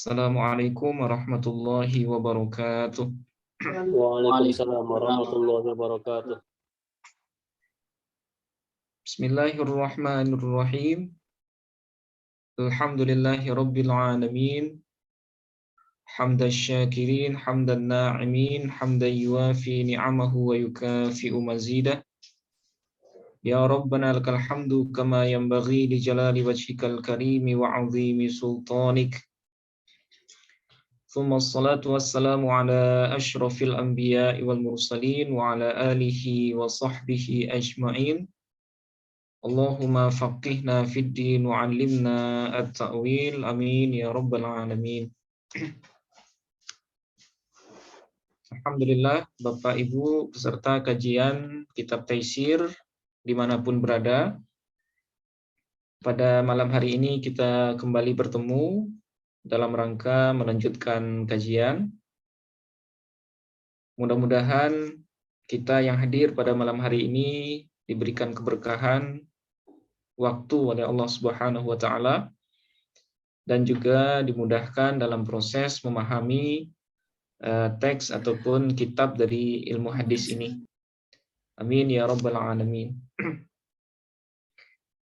Assalamualaikum warahmatullahi wabarakatuh. Waalaikumsalam warahmatullahi wabarakatuh. Bismillahirrahmanirrahim. Alhamdulillahi rabbil alamin. Hamdan syakirin, hamdan na'imin, hamdan yuafi ni'amahu wa yukafi'u mazidah. Ya Rabbana lakal hamdu kama yanbaghi li jalali wajhikal karimi wa 'azimi sultanik. Thumma assalatu wassalamu ala ashrafil anbiya'i wal mursalin wa ala alihi wa sahbihi ajma'in. Allahumma faqihna fid din wa 'allimna at-ta'wil. Amin ya rabbal alamin. Alhamdulillah, Bapak Ibu peserta kajian kitab Taisir dimanapun berada. Pada malam hari ini kita kembali bertemu dalam rangka melanjutkan kajian. Mudah-mudahan kita yang hadir pada malam hari ini diberikan keberkahan waktu oleh Allah Subhanahu wa taala dan juga dimudahkan dalam proses memahami teks ataupun kitab dari ilmu hadis ini. Amin ya rabbal alamin.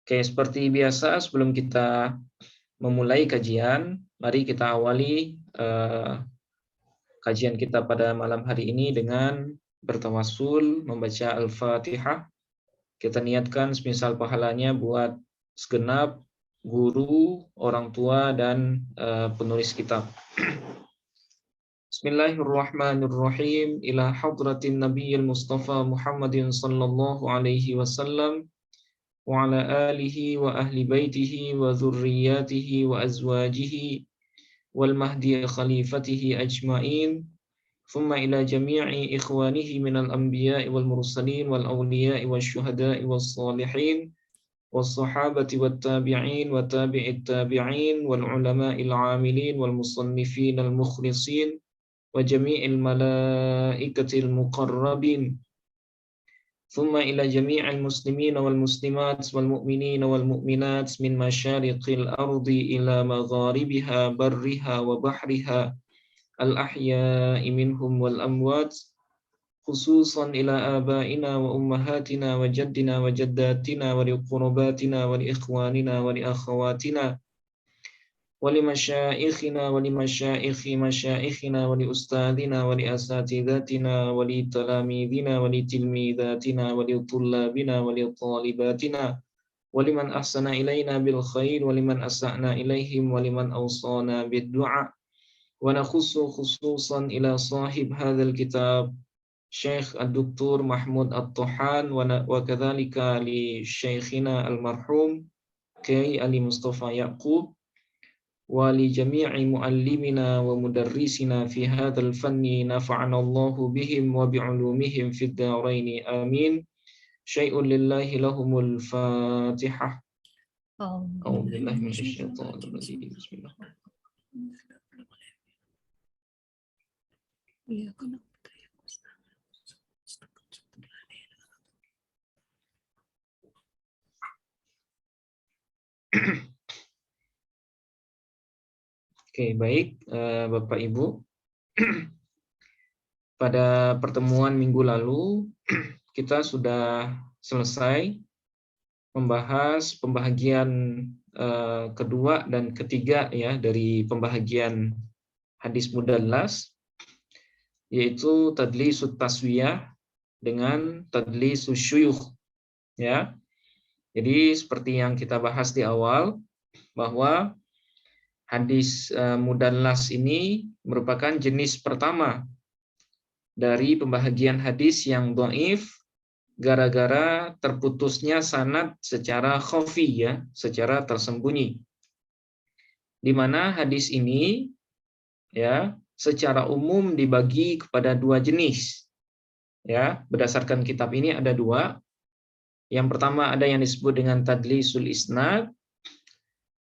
Oke, seperti biasa sebelum kita memulai kajian, mari kita awali kajian kita pada malam hari ini dengan bertawassul membaca Al-Fatihah. Kita niatkan semisal pahalanya buat segenap guru, orang tua dan penulis kitab. Bismillahirrahmanirrahim. Ila hadratin Nabiyil Mustafa Muhammadin sallallahu alaihi wasallam wa ala alihi wa ahli baitihi wa dzurriyyatihi wa azwajihi wal mahdi khalifatihi ajma'in. Thumma ila jami'i ikhwanihi minal anbiya'i wal mursalin wal awliya'i wash syuhada'i was salihin was sahabati wat tabi'in wa tabi'it tabi'in wal ulama'il 'amilin wal musannifin al mukhlisin wa jami'il malaikatil muqarrabin. Thumma ila jami'il muslimin wal muslimat wal mu'minin wal mu'minat min masyariqil ardi ila magharibiha barriha wa bahriha al ahya'i minhum wal amwat, khususan ila abaina wa ummahatina wa jaddina wa jaddatina wa li qurbatina wa li ikhwanina wa li akhawatina wa li masyaikhina wa li masyaikhi masyaikhina wa li ustadina wa li asatidatina wa li talamidina wa li tilmidatina wa li tullabina wa li talibatina wa liman ahsana ilaina bil khair wa liman asa'na ilaihim wa liman awsana bid du'a. Wa nakhussu khususan ila sahib hadzal kitab Syekh Ad-Doktor Mahmud At-Tohan wa kadzalika li Syekhina al-marhum Kiai Ali Mustafa Yaqub wa li jami'i muallimina wa mudarrisina fi hadzal fanni nafa'ana Allahu bihim wa bi'ulumihim fid dharain amin. Syai'un lillahi lahumul Fatihah. A'udzu billahi minasyaitonir rajim. Bismillah. Oke, baik Bapak Ibu. Pada pertemuan minggu lalu kita sudah selesai membahas pembahagian kedua dan ketiga ya dari pembahagian hadis mudallas, yaitu tadlisut taswiyah dengan tadlisus syuyukh ya. Jadi seperti yang kita bahas di awal bahwa hadis mudallas ini merupakan jenis pertama dari pembahagian hadis yang dhaif gara-gara terputusnya sanad secara khafi ya, secara tersembunyi. Di mana hadis ini ya secara umum dibagi kepada dua jenis. Ya, berdasarkan kitab ini ada dua. Yang pertama ada yang disebut dengan tadlisul isnad.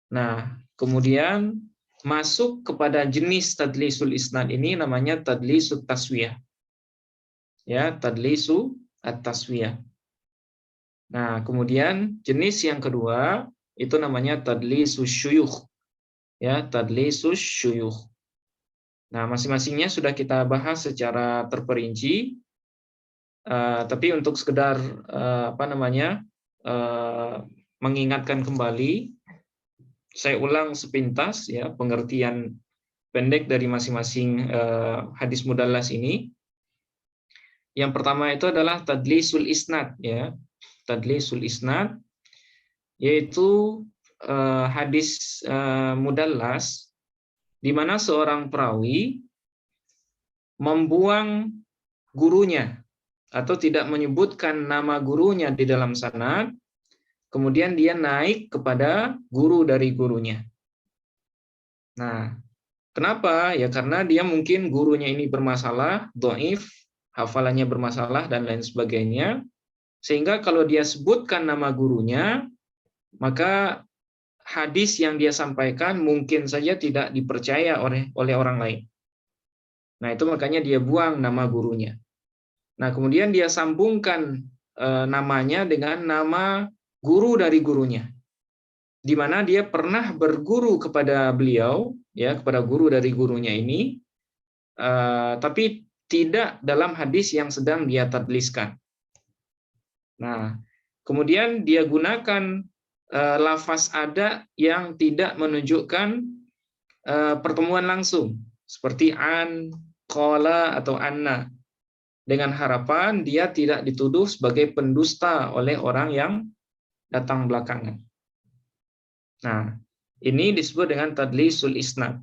Nah, kemudian masuk kepada jenis tadlisul isnad ini namanya tadlisut taswiyah. Ya, tadlisu at-taswiyah. Nah, kemudian jenis yang kedua itu namanya tadlisus syuyukh. ya, tadlisus syuyukh. Nah, masing-masingnya sudah kita bahas secara terperinci. Tapi untuk sekedar mengingatkan kembali, saya ulang sepintas ya pengertian pendek dari masing-masing hadis mudallas ini. Yang pertama itu adalah tadlisul isnad ya. Tadlisul isnad yaitu hadis mudallas di mana seorang perawi membuang gurunya atau tidak menyebutkan nama gurunya di dalam sanad, kemudian dia naik kepada guru dari gurunya. Nah, kenapa? Ya karena dia mungkin gurunya ini bermasalah, dhaif, hafalannya bermasalah dan lain sebagainya. Sehingga kalau dia sebutkan nama gurunya, maka hadis yang dia sampaikan mungkin saja tidak dipercaya oleh orang lain. Nah, itu makanya dia buang nama gurunya. Nah, kemudian dia sambungkan namanya dengan nama guru dari gurunya, di mana dia pernah berguru kepada beliau, ya kepada guru dari gurunya ini, tapi tidak dalam hadis yang sedang dia tadliskan. Nah, kemudian dia gunakan lafaz ada yang tidak menunjukkan pertemuan langsung, seperti an, qala atau anna, dengan harapan dia tidak dituduh sebagai pendusta oleh orang yang datang belakangan. Nah, ini disebut dengan tadlisul isnad.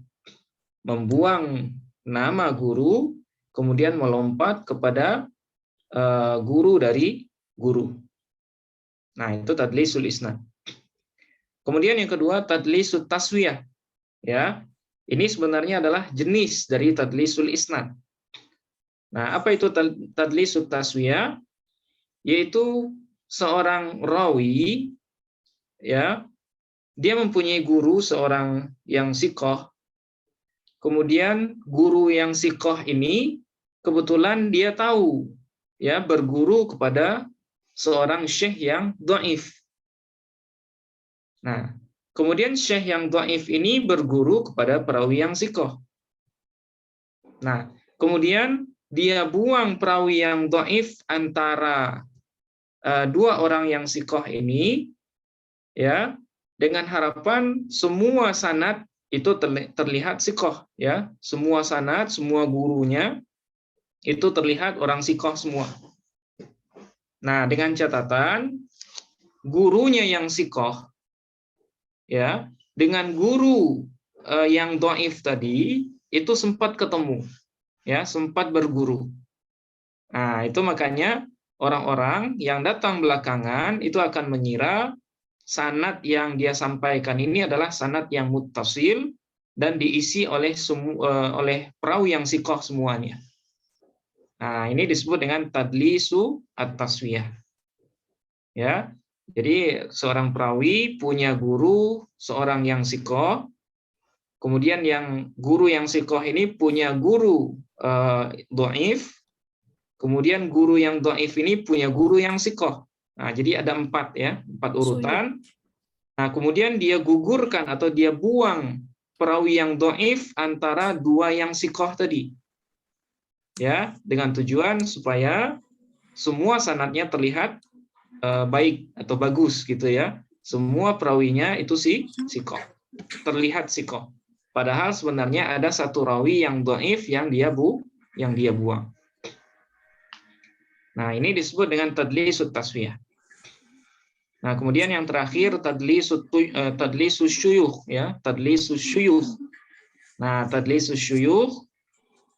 Membuang nama guru, kemudian melompat kepada guru dari guru. Nah, itu tadlisul isnad. Kemudian yang kedua, tadlisul taswiyah. Ya, ini sebenarnya adalah jenis dari tadlisul isnad. Nah, apa itu tadlisul taswiyah? Yaitu seorang rawi, ya, dia mempunyai guru seorang yang siqah. Kemudian guru yang siqah ini kebetulan dia tahu, ya, berguru kepada seorang syekh yang dhaif. Nah, kemudian syekh yang dhaif ini berguru kepada perawi yang siqah. Nah, kemudian dia buang perawi yang dhaif antara dua orang yang siqah ini, ya, dengan harapan semua sanad itu terlihat siqah, ya, semua sanad, semua gurunya itu terlihat orang siqah semua. Nah, dengan catatan gurunya yang siqah, ya, dengan guru yang dhaif tadi itu sempat ketemu, ya, sempat berguru. Nah, itu makanya orang-orang yang datang belakangan itu akan mengira sanad yang dia sampaikan ini adalah sanad yang muttasil dan diisi oleh perawi yang siqah semuanya. Nah, ini disebut dengan tadlisu at-taswiyah. Ya. Jadi seorang perawi punya guru seorang yang siqah, kemudian yang guru yang siqah ini punya guru dhaif, kemudian guru yang dhaif ini punya guru yang siqah. Nah, jadi ada 4 ya, 4 urutan. Nah, kemudian dia gugurkan atau dia buang perawi yang dhaif antara dua yang siqah tadi. Ya, dengan tujuan supaya semua sanadnya terlihat baik atau bagus gitu ya. Semua perawinya itu siqah. Terlihat siqah. Padahal sebenarnya ada satu rawi yang dhaif yang dia buang. Nah, ini disebut dengan tadlisut taswiyah. Nah, kemudian yang terakhir tadlisus syuyukh, ya, tadlisus syuyukh. Nah, tadlisus syuyukh,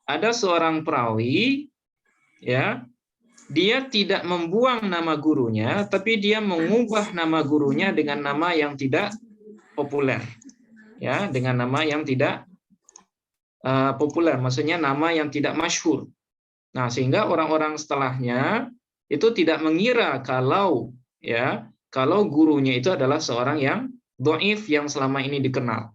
ada seorang perawi, ya, dia tidak membuang nama gurunya, tapi dia mengubah nama gurunya dengan nama yang tidak populer, ya, dengan nama yang tidak populer, maksudnya nama yang tidak masyhur. Nah, sehingga orang-orang setelahnya itu tidak mengira kalau gurunya itu adalah seorang yang dhaif yang selama ini dikenal.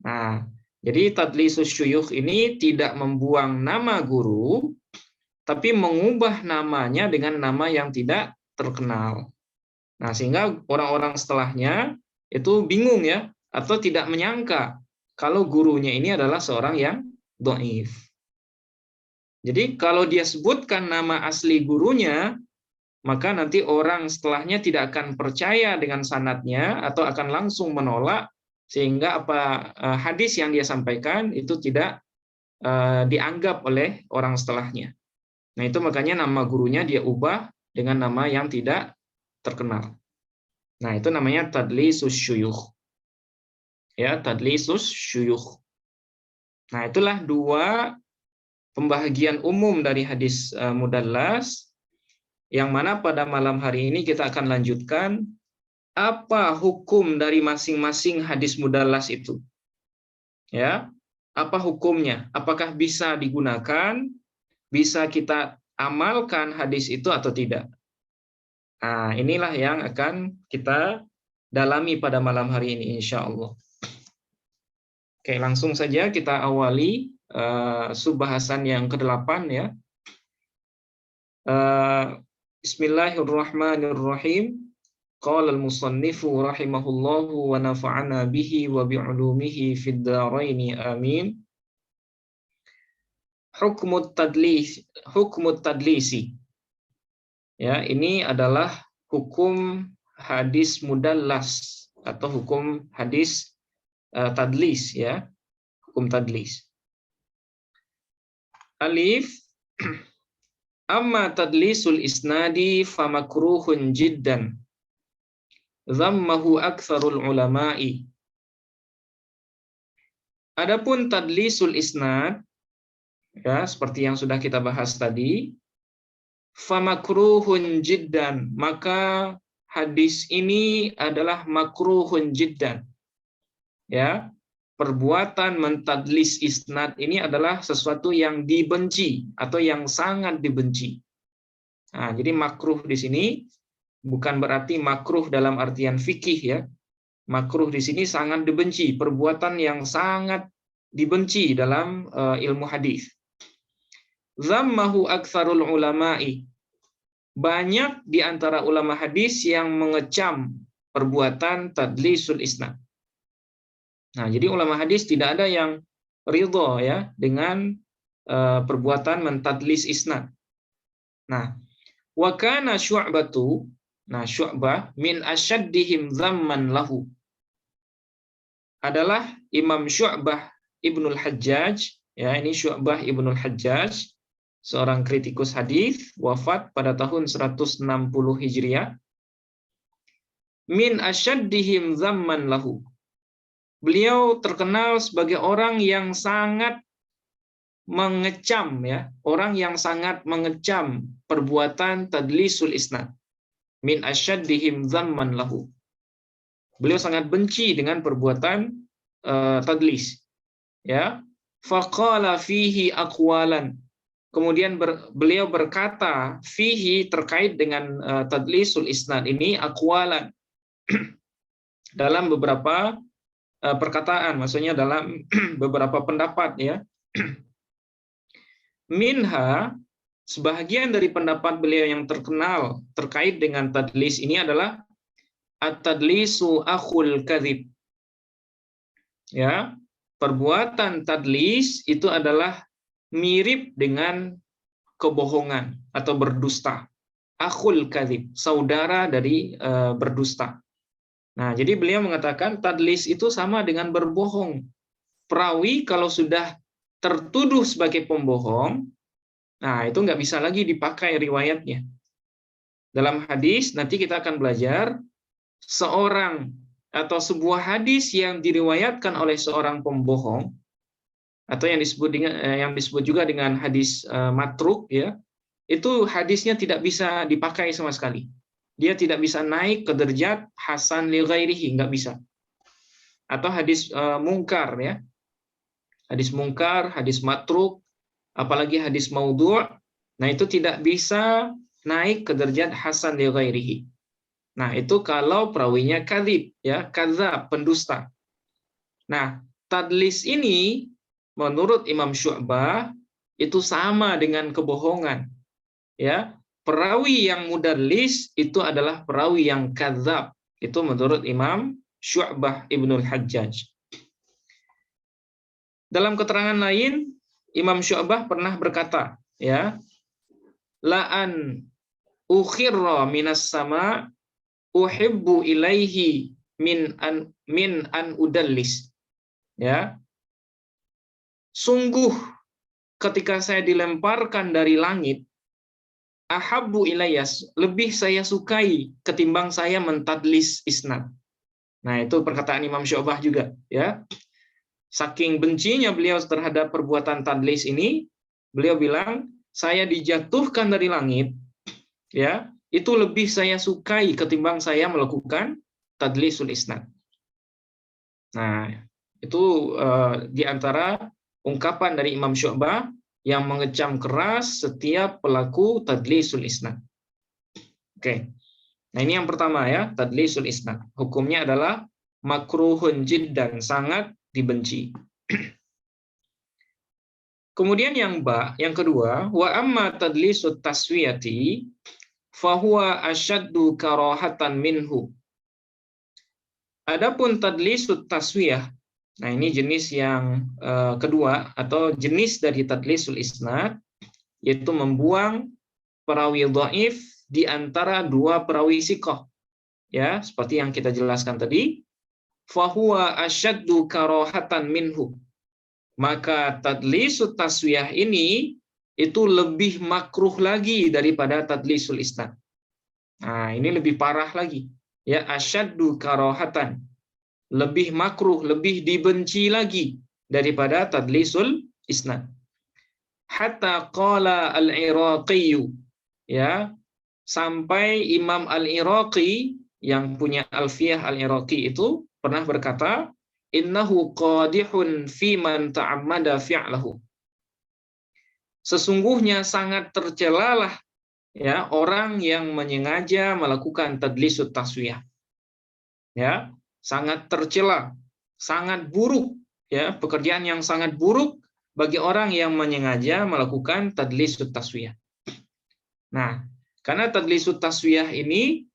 Nah, jadi tadlisus syuyukh ini tidak membuang nama guru, tapi mengubah namanya dengan nama yang tidak terkenal. Nah, sehingga orang-orang setelahnya itu bingung ya, atau tidak menyangka kalau gurunya ini adalah seorang yang dhaif. Jadi kalau dia sebutkan nama asli gurunya, maka nanti orang setelahnya tidak akan percaya dengan sanadnya atau akan langsung menolak, sehingga hadis yang dia sampaikan itu tidak dianggap oleh orang setelahnya. Nah, itu makanya nama gurunya dia ubah dengan nama yang tidak terkenal. Nah, itu namanya tadlisus syuyukh. Ya, tadlisus syuyukh. Nah, itulah dua pembahagian umum dari hadis mudallas, yang mana pada malam hari ini kita akan lanjutkan apa hukum dari masing-masing hadis mudallas itu. Ya, apa hukumnya? Apakah bisa digunakan? Bisa kita amalkan hadis itu atau tidak? Nah, inilah yang akan kita dalami pada malam hari ini, insya Allah. Oke, langsung saja kita awali subbahasan yang ke-8 ya. Bismillahirrahmanirrahim. Qala al-musannifu rahimahullahu wa nafa'ana bihi wa bi'ulumihi fid dharaini amin. Hukmut tadlisi. Ya, ini adalah hukum hadis mudallas atau hukum hadis tadlis ya. Hukum tadlis. Alif. Amma tadlisul isnadi famakruhun jiddan. Dhammahu aktsarul ulama'i. Adapun tadlisul isnad, ya, seperti yang sudah kita bahas tadi, famakruhun jiddan, maka hadis ini adalah makruhun jiddan. Ya, perbuatan mentadlis isnad ini adalah sesuatu yang dibenci atau yang sangat dibenci. Nah, jadi makruh di sini bukan berarti makruh dalam artian fikih ya. Makruh di sini sangat dibenci, perbuatan yang sangat dibenci dalam ilmu hadis. Zammahu aktsarul ulama'i. Banyak di antara ulama hadis yang mengecam perbuatan tadlisul isnad. Nah, jadi ulama hadis tidak ada yang ridho ya dengan perbuatan mentadlis isnad. Nah, wa kana Syu'batu, nah Syu'bah min asyaddihim dzamman lahu. Adalah Imam Syu'bah Ibnul Hajjaj, ya, ini Syu'bah Ibnul Hajjaj, seorang kritikus hadis, wafat pada tahun 160 Hijriah. Min asyaddihim dzamman lahu. Beliau terkenal sebagai orang yang sangat mengecam ya, orang yang sangat mengecam perbuatan tadlisul isnad. Min asyaddihim dzamman lahu. Beliau sangat benci dengan perbuatan tadlis. Ya, faqala fihi aqwalan. Kemudian beliau berkata fihi terkait dengan tadlisul isnad ini aqwalan. Dalam beberapa perkataan, maksudnya dalam beberapa pendapat ya. Minha, sebahagian dari pendapat beliau yang terkenal terkait dengan tadlis ini adalah at-tadlisu akhul kadzib. Ya, perbuatan tadlis itu adalah mirip dengan kebohongan atau berdusta. Akhul kadzib, saudara dari berdusta. Nah, jadi beliau mengatakan tadlis itu sama dengan berbohong. Perawi kalau sudah tertuduh sebagai pembohong, nah itu nggak bisa lagi dipakai riwayatnya. Dalam hadis, nanti kita akan belajar seorang atau sebuah hadis yang diriwayatkan oleh seorang pembohong, atau yang disebut juga dengan hadis matruk, ya, itu hadisnya tidak bisa dipakai sama sekali. Dia tidak bisa naik ke derajat hasan li ghairihi, nggak bisa. Atau hadis mungkar, ya. Hadis mungkar, hadis matruk, apalagi hadis maudhu', nah itu tidak bisa naik ke derajat hasan li ghairihi. Nah, itu kalau perawinya kadzib, ya, kadzab, pendusta. Nah, tadlis ini menurut Imam Syu'bah itu sama dengan kebohongan. Ya, perawi yang mudallis itu adalah perawi yang kadzab. Itu menurut Imam Syu'bah ibnul Hajjaj. Dalam keterangan lain, Imam Syu'bah pernah berkata, ya, la'an ukhirra minas sama uhibbu ilaihi min an udallis. Ya. Sungguh ketika saya dilemparkan dari langit, ahabbu ilayas, lebih saya sukai ketimbang saya mentadlis isnad. Nah, itu perkataan Imam Syu'bah juga, ya. Saking bencinya beliau terhadap perbuatan tadlis ini, beliau bilang, saya dijatuhkan dari langit, ya, itu lebih saya sukai ketimbang saya melakukan tadlisul isnad. Nah, itu di antara ungkapan dari Imam Syu'bah yang mengecam keras setiap pelaku tadlisul isnad. Oke. Nah, ini yang pertama ya, tadlisul isnad. Hukumnya adalah makruhun jiddan, sangat dibenci. Kemudian yang kedua, wa amma tadlisut taswiyati fahuwa asyaddu karahatan minhu. Adapun tadlisut taswiyah, nah ini jenis yang kedua atau jenis dari tadlisul isnad, yaitu membuang perawi dhaif di antara dua perawi siqah. Ya, seperti yang kita jelaskan tadi, fahuwa asyaddu karahatan minhu. Maka tadlisut taswiyah ini itu lebih makruh lagi daripada tadlisul isnad. Nah, ini lebih parah lagi. Ya, asyaddu karahatan. Lebih makruh, lebih dibenci lagi daripada tadlisul isnad. Hatta qala al-Iraqi, ya, sampai Imam Al-Iraqi yang punya Alfiyah Al-Iraqi itu pernah berkata, innahu qadihun fi man ta'ammada fi'lahu. Sesungguhnya sangat tercelalah ya orang yang menyengaja melakukan tadlisut taswiyah. Ya, sangat tercela, sangat buruk ya, pekerjaan yang sangat buruk bagi orang yang menyengaja melakukan tadlisut taswiyah. Nah, karena tadlisut taswiyah ini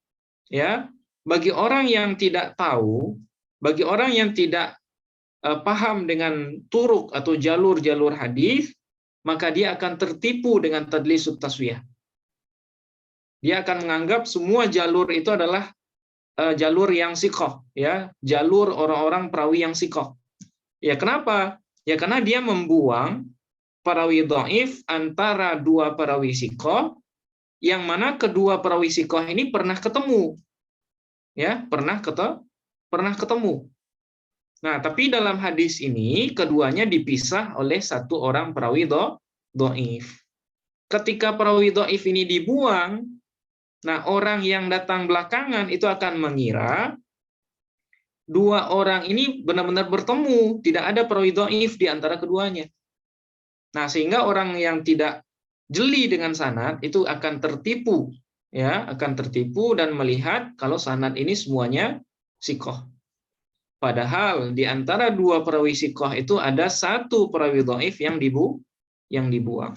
ya, bagi orang yang tidak tahu, bagi orang yang tidak paham dengan turuk atau jalur-jalur hadis, maka dia akan tertipu dengan tadlisut taswiyah. Dia akan menganggap semua jalur itu adalah jalur yang siqah, ya, jalur orang-orang perawi yang siqah. Ya, kenapa? Ya karena dia membuang perawi dhaif antara dua perawi siqah, yang mana kedua perawi siqah ini pernah ketemu. Ya, pernah ketemu. Nah, tapi dalam hadis ini keduanya dipisah oleh satu orang perawi dhaif. Ketika perawi dhaif ini dibuang, nah orang yang datang belakangan itu akan mengira dua orang ini benar-benar bertemu, tidak ada perawi dhaif di antara keduanya. Nah, sehingga orang yang tidak jeli dengan sanad itu akan tertipu, ya, akan tertipu dan melihat kalau sanad ini semuanya siqah. Padahal di antara dua perawi siqah itu ada satu perawi dhaif yang dibuang.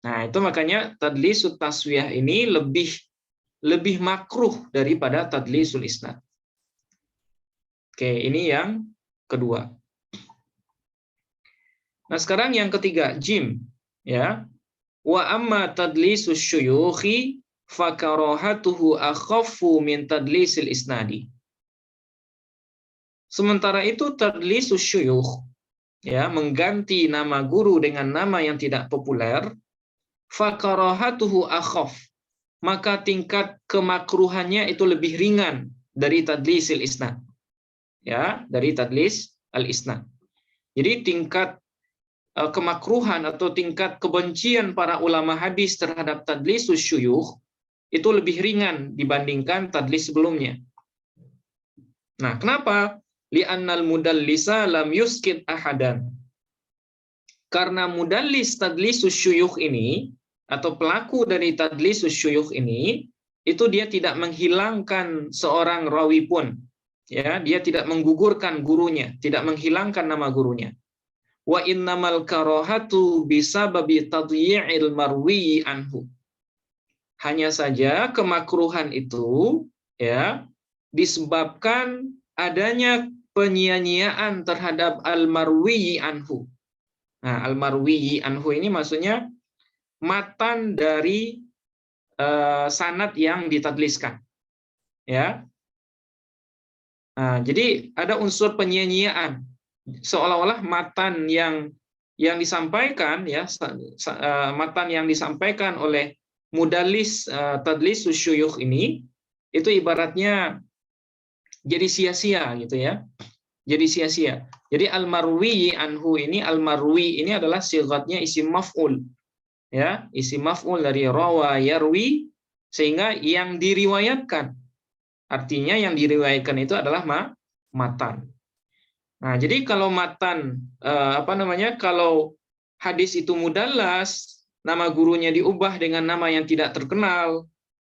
Nah, itu makanya tadlisut taswiyah ini lebih makruh daripada tadlisul isnad. Oke, ini yang kedua. Nah, sekarang yang ketiga, jim, ya. Wa amma tadlisus syuyukhi fakarahatuhu akhaffu min tadlisil isnadi. Sementara itu tadlisus syuyukh, ya, mengganti nama guru dengan nama yang tidak populer, fakarahatuhu akhaf, maka tingkat kemakruhannya itu lebih ringan dari tadlisil isnad. Ya, dari tadlis al-isnad. Jadi tingkat kemakruhan atau tingkat kebencian para ulama hadis terhadap tadlisus syuyukh itu lebih ringan dibandingkan tadlis sebelumnya. Nah, kenapa? Li'annal mudallisa lam yuskid ahadan. Karena mudallis tadlisus syuyukh ini atau pelaku dari tadlisus syuyukh ini itu dia tidak menghilangkan seorang rawi pun, ya, dia tidak menggugurkan gurunya, tidak menghilangkan nama gurunya. Wa innamal karahatu bisababi tadyi'il marwi anhu. Hanya saja kemakruhan itu, ya, disebabkan adanya penyia-nyiaan terhadap al-marwiyi anhu. Nah, al-marwiyi anhu ini maksudnya matan dari sanad yang ditadliskan. Ya. Nah, jadi ada unsur penyia-nyiaan. Seolah-olah matan yang disampaikan ya matan yang disampaikan oleh mudallis tadlis syuyukh ini itu ibaratnya jadi sia-sia gitu ya. Jadi sia-sia. Jadi al-marwi anhu ini, al-marwi ini adalah sigatnya isim maf'ul. Ya, isim maf'ul dari rawa yarwi, sehingga yang diriwayatkan. Artinya yang diriwayatkan itu adalah matan. Nah, jadi kalau matan kalau hadis itu mudallas, nama gurunya diubah dengan nama yang tidak terkenal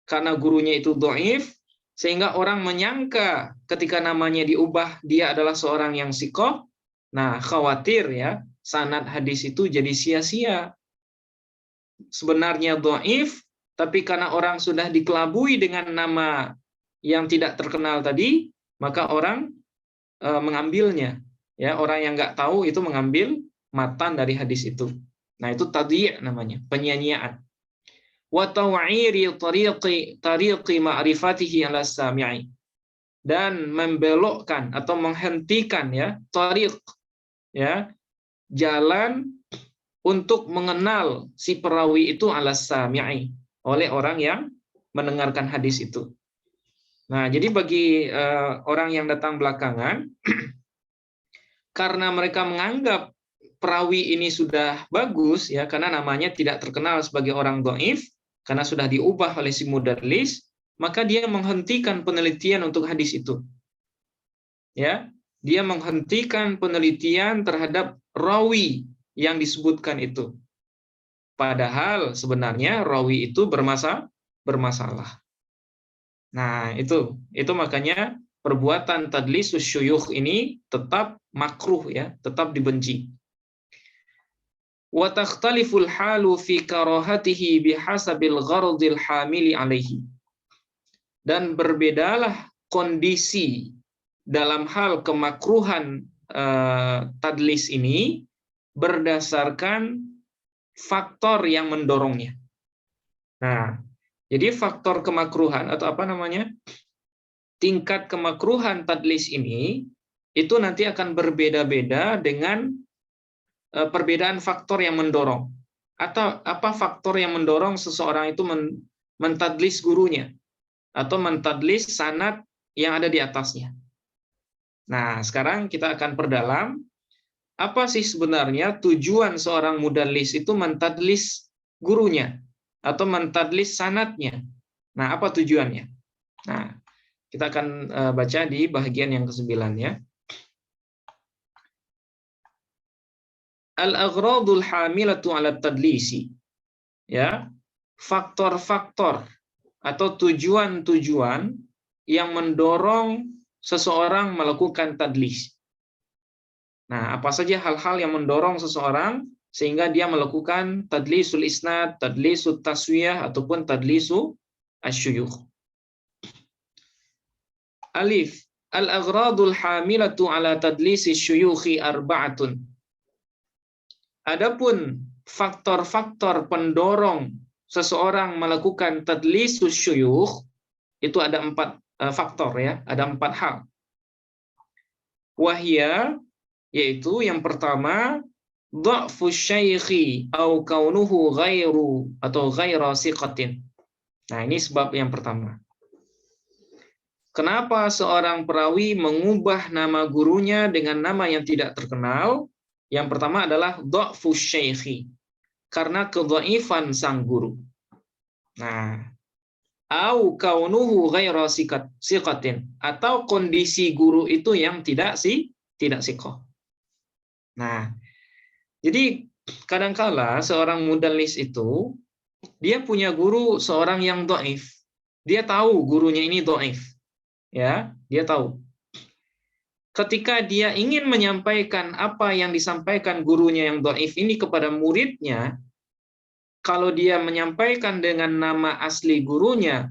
karena gurunya itu dhaif, sehingga orang menyangka ketika namanya diubah dia adalah seorang yang siqah. Nah, khawatir ya, sanad hadis itu jadi sia-sia. Sebenarnya dhaif, tapi karena orang sudah dikelabui dengan nama yang tidak terkenal tadi, maka orang mengambilnya. Ya, orang yang nggak tahu itu mengambil matan dari hadis itu. Nah, itu tadhi' namanya, penyia-nyiaan. Wa taw'iri tariqi ma'rifatihi 'ala sami'i. Dan membelokkan atau menghentikan ya, tariq ya, jalan untuk mengenal si perawi itu 'ala sami'i, oleh orang yang mendengarkan hadis itu. Nah, jadi bagi orang yang datang belakangan, karena mereka menganggap perawi ini sudah bagus, ya, karena namanya tidak terkenal sebagai orang dhaif, karena sudah diubah oleh si mudallis, maka dia menghentikan penelitian untuk hadis itu. Ya, dia menghentikan penelitian terhadap rawi yang disebutkan itu. Padahal sebenarnya rawi itu bermasalah. Nah, itu makanya perbuatan tadlisus syuyukh ini tetap makruh ya, tetap dibenci. Wa takhtaliful halu fi karahatihi bihasabil gharadil hamili alaihi. Dan berbedalah kondisi dalam hal kemakruhan tadlis ini berdasarkan faktor yang mendorongnya. Nah, jadi faktor kemakruhan atau tingkat kemakruhan tadlis ini itu nanti akan berbeda-beda dengan perbedaan faktor yang mendorong. Atau apa faktor yang mendorong seseorang itu mentadlis gurunya atau mentadlis sanad yang ada di atasnya. Nah, sekarang kita akan perdalam apa sih sebenarnya tujuan seorang mudallis itu mentadlis gurunya atau mentadlis sanadnya. Nah, apa tujuannya? Nah, kita akan baca di bagian yang ke-9 ya. Al-aghradul hamilatu 'ala tadlisi. Ya. Faktor-faktor atau tujuan-tujuan yang mendorong seseorang melakukan tadlis. Nah, apa saja hal-hal yang mendorong seseorang sehingga dia melakukan tadlisul isnad, tadlisul taswiyah, ataupun tadlisu asyuyukh. Alif, al-aghradul hamilatu 'ala tadlisi syuyukhi arba'atun. Adapun faktor-faktor pendorong seseorang melakukan tadlisus syuyukh itu ada 4 faktor ya, ada 4 hal. Wahia, yaitu yang pertama, dha'fu syaikhi au kaunuhu ghairu atau ghaira siqatin. Nah, ini sebab yang pertama. Kenapa seorang perawi mengubah nama gurunya dengan nama yang tidak terkenal? Yang pertama adalah dha'fu syaikhi, karena kedhaifan sang guru. Nah, au kaunuhu ghaira siqatin, atau kondisi guru itu yang tidak siqah. Nah, jadi kadangkala seorang mudallis itu dia punya guru seorang yang dhaif. Dia tahu gurunya ini dhaif. Ya, dia tahu. Ketika dia ingin menyampaikan apa yang disampaikan gurunya yang dhaif ini kepada muridnya, kalau dia menyampaikan dengan nama asli gurunya,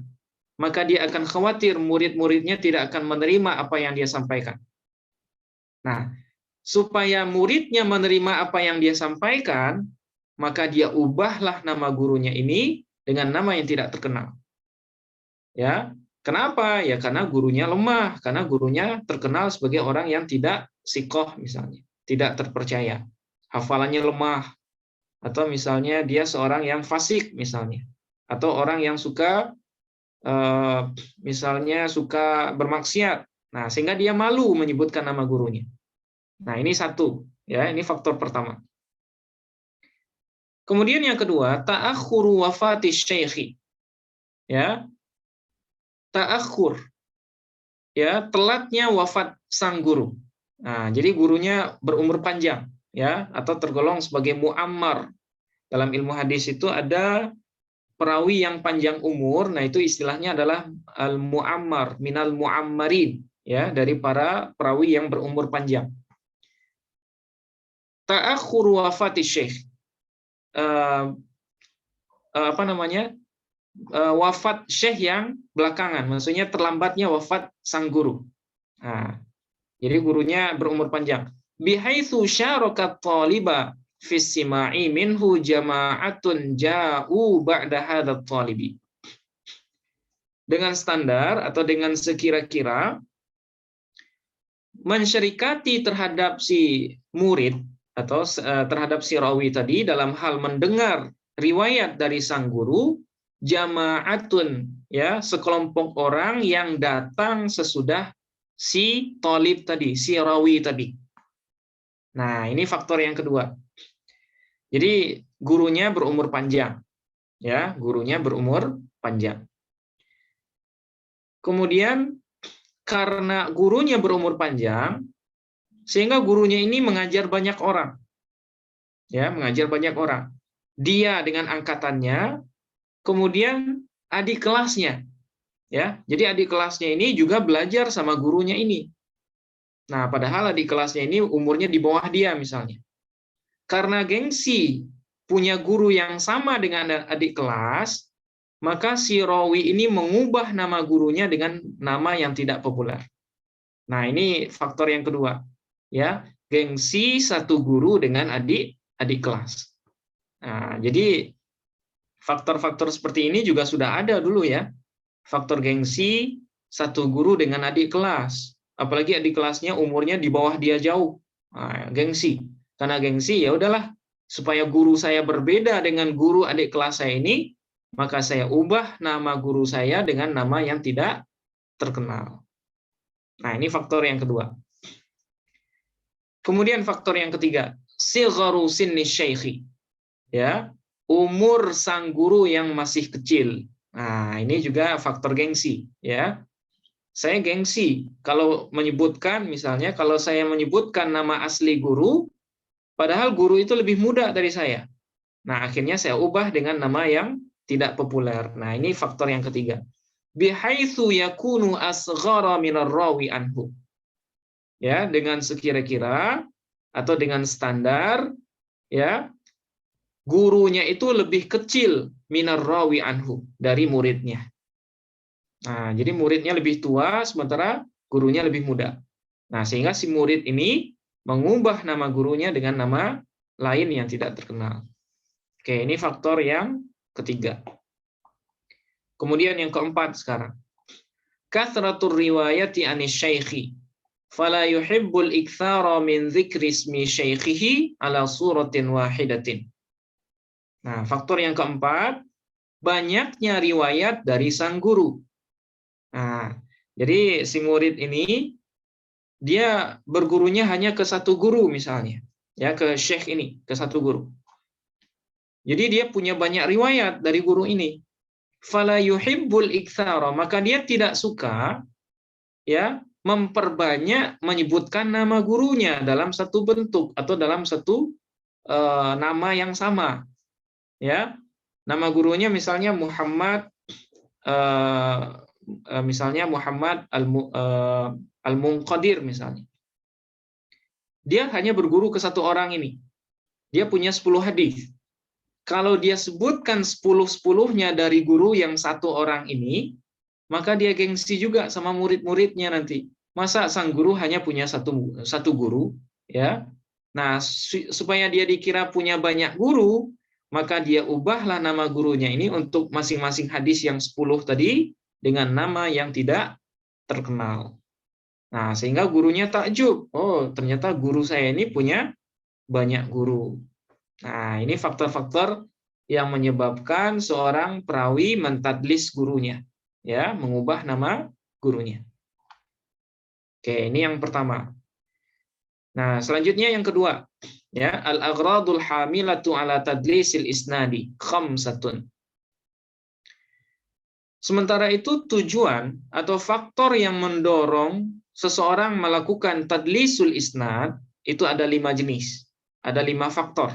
maka dia akan khawatir murid-muridnya tidak akan menerima apa yang dia sampaikan. Nah, supaya muridnya menerima apa yang dia sampaikan, maka dia ubahlah nama gurunya ini dengan nama yang tidak terkenal. Ya, kenapa? Ya karena gurunya lemah, karena gurunya terkenal sebagai orang yang tidak sikoh misalnya, tidak terpercaya, hafalannya lemah, atau misalnya dia seorang yang fasik misalnya, atau orang yang suka misalnya suka bermaksiat. Nah, sehingga dia malu menyebutkan nama gurunya. Nah, ini satu, ya, ini faktor pertama. Kemudian yang kedua, ta'akhuru wafati syaikhi. Ya, ta'akhur. Ya, telatnya wafat sang guru. Nah, jadi gurunya berumur panjang, ya, atau tergolong sebagai muammar. Dalam ilmu hadis itu ada perawi yang panjang umur, nah itu istilahnya adalah al-muammar, minal muammarin, ya, dari para perawi yang berumur panjang. Ta'akhur wafati syekh. Apa namanya? Wafat syekh yang belakangan, maksudnya terlambatnya wafat sang guru. Nah, jadi gurunya berumur panjang. Bihaitsu syaraka thaliba fi sima'i minhu jama'atun ja'u ba'da hadzal thalibi. Dengan standar atau dengan sekira-kira mensyarikati terhadap si murid atau terhadap si rawi tadi dalam hal mendengar riwayat dari sang guru, jama'atun, ya, sekelompok orang yang datang sesudah si thalib tadi, si rawi tadi. Nah, ini faktor yang kedua. Jadi gurunya berumur panjang, ya, gurunya berumur panjang. Kemudian karena gurunya berumur panjang, sehingga gurunya ini mengajar banyak orang, ya, mengajar banyak orang. Dia dengan angkatannya, kemudian adik kelasnya, ya. Jadi adik kelasnya ini juga belajar sama gurunya ini. Nah, padahal adik kelasnya ini umurnya di bawah dia misalnya. Karena gengsi punya guru yang sama dengan adik kelas, maka si rawi ini mengubah nama gurunya dengan nama yang tidak populer. Nah, ini faktor yang kedua. Ya, gengsi satu guru dengan adik kelas. Nah, jadi faktor-faktor seperti ini juga sudah ada dulu ya. Faktor gengsi satu guru dengan adik kelas. Apalagi adik kelasnya umurnya di bawah dia jauh. Nah, gengsi. Karena gengsi, ya udahlah, supaya guru saya berbeda dengan guru adik kelas saya ini, maka saya ubah nama guru saya dengan nama yang tidak terkenal. Nah, ini faktor yang kedua. Kemudian faktor yang ketiga, sigharu sinni syaikhi. Ya, umur sang guru yang masih kecil. Nah, ini juga faktor gengsi, ya. Saya gengsi kalau menyebutkan, misalnya kalau saya menyebutkan nama asli guru, padahal guru itu lebih muda dari saya. Nah, akhirnya saya ubah dengan nama yang tidak populer. Nah, ini faktor yang ketiga. Bihaitsu yakunu asghara minar rawi anhu. Ya, dengan sekira-kira atau dengan standar, ya, gurunya itu lebih kecil minar rawi anhu, dari muridnya. Nah, jadi muridnya lebih tua sementara gurunya lebih muda. Nah, sehingga si murid ini mengubah nama gurunya dengan nama lain yang tidak terkenal. Oke, ini faktor yang ketiga. Kemudian yang keempat sekarang. Kathratur riwayati anis syaikhi. Fala yuhibbul ikthara min dzikri ismi syaikhihi ala suratin wahidatin. Nah, faktor yang keempat, banyaknya riwayat dari sang guru. Nah, jadi si murid ini dia bergurunya hanya ke satu guru misalnya, ya, ke syekh ini, ke satu guru. Jadi dia punya banyak riwayat dari guru ini. Fala yuhibbul iktsara, maka dia tidak suka, ya, memperbanyak menyebutkan nama gurunya dalam satu bentuk atau dalam satu nama yang sama. Ya. Nama gurunya misalnya Muhammad Al-Munqadir misalnya. Dia hanya berguru ke satu orang ini. Dia punya 10 hadis. Kalau dia sebutkan 10-10-nya dari guru yang satu orang ini, maka dia gengsi juga sama murid-muridnya nanti. Masa sang guru hanya punya satu guru, ya? Nah, supaya dia dikira punya banyak guru, maka dia ubahlah nama gurunya ini untuk masing-masing hadis yang 10 tadi dengan nama yang tidak terkenal. Nah, sehingga gurunya takjub. Oh, ternyata guru saya ini punya banyak guru. Nah, ini faktor-faktor yang menyebabkan seorang perawi mentadlis gurunya, ya, mengubah nama gurunya. Oke, ini yang pertama. Nah, selanjutnya yang kedua, ya, al-aghradul hamilatu ala tadlisil isnadi khamsatun. Sementara itu tujuan atau faktor yang mendorong seseorang melakukan tadlisul isnad itu ada 5 jenis. Ada 5 faktor.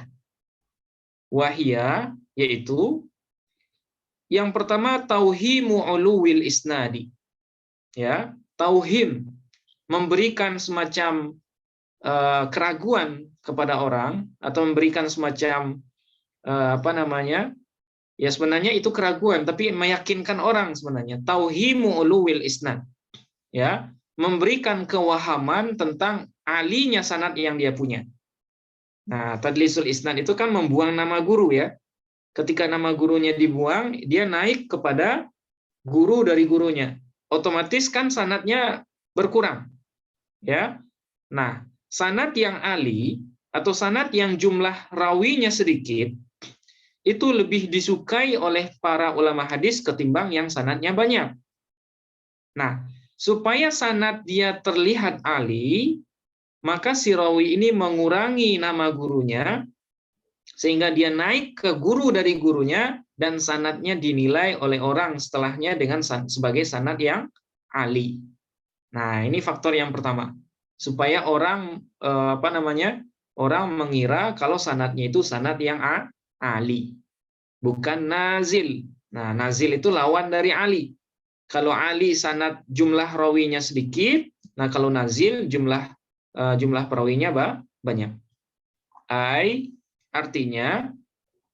Wahia, yaitu yang pertama tauhimu uluwil isnadi. Ya, tauhim, memberikan semacam keraguan kepada orang atau memberikan semacam ya sebenarnya itu keraguan tapi meyakinkan orang sebenarnya. Tauhimu uluwil isnad. Ya, memberikan kewahaman tentang alinya sanad yang dia punya. Nah, tadlisul isnad itu kan membuang nama guru, ya. Ketika nama gurunya dibuang, dia naik kepada guru dari gurunya. Otomatis kan sanadnya berkurang. Ya. Nah, sanad yang ali atau sanad yang jumlah rawinya sedikit itu lebih disukai oleh para ulama hadis ketimbang yang sanadnya banyak. Nah, supaya sanad dia terlihat ali, maka si rawi ini mengurangi nama gurunya sehingga dia naik ke guru dari gurunya dan sanadnya dinilai oleh orang setelahnya dengan sebagai sanad yang ali. Nah, ini faktor yang pertama. Supaya orang orang mengira kalau sanadnya itu sanad yang ali, bukan nazil. Nah, nazil itu lawan dari ali. Kalau ali sanad jumlah rawinya sedikit, nah kalau nazil jumlah perawinya banyak. Artinya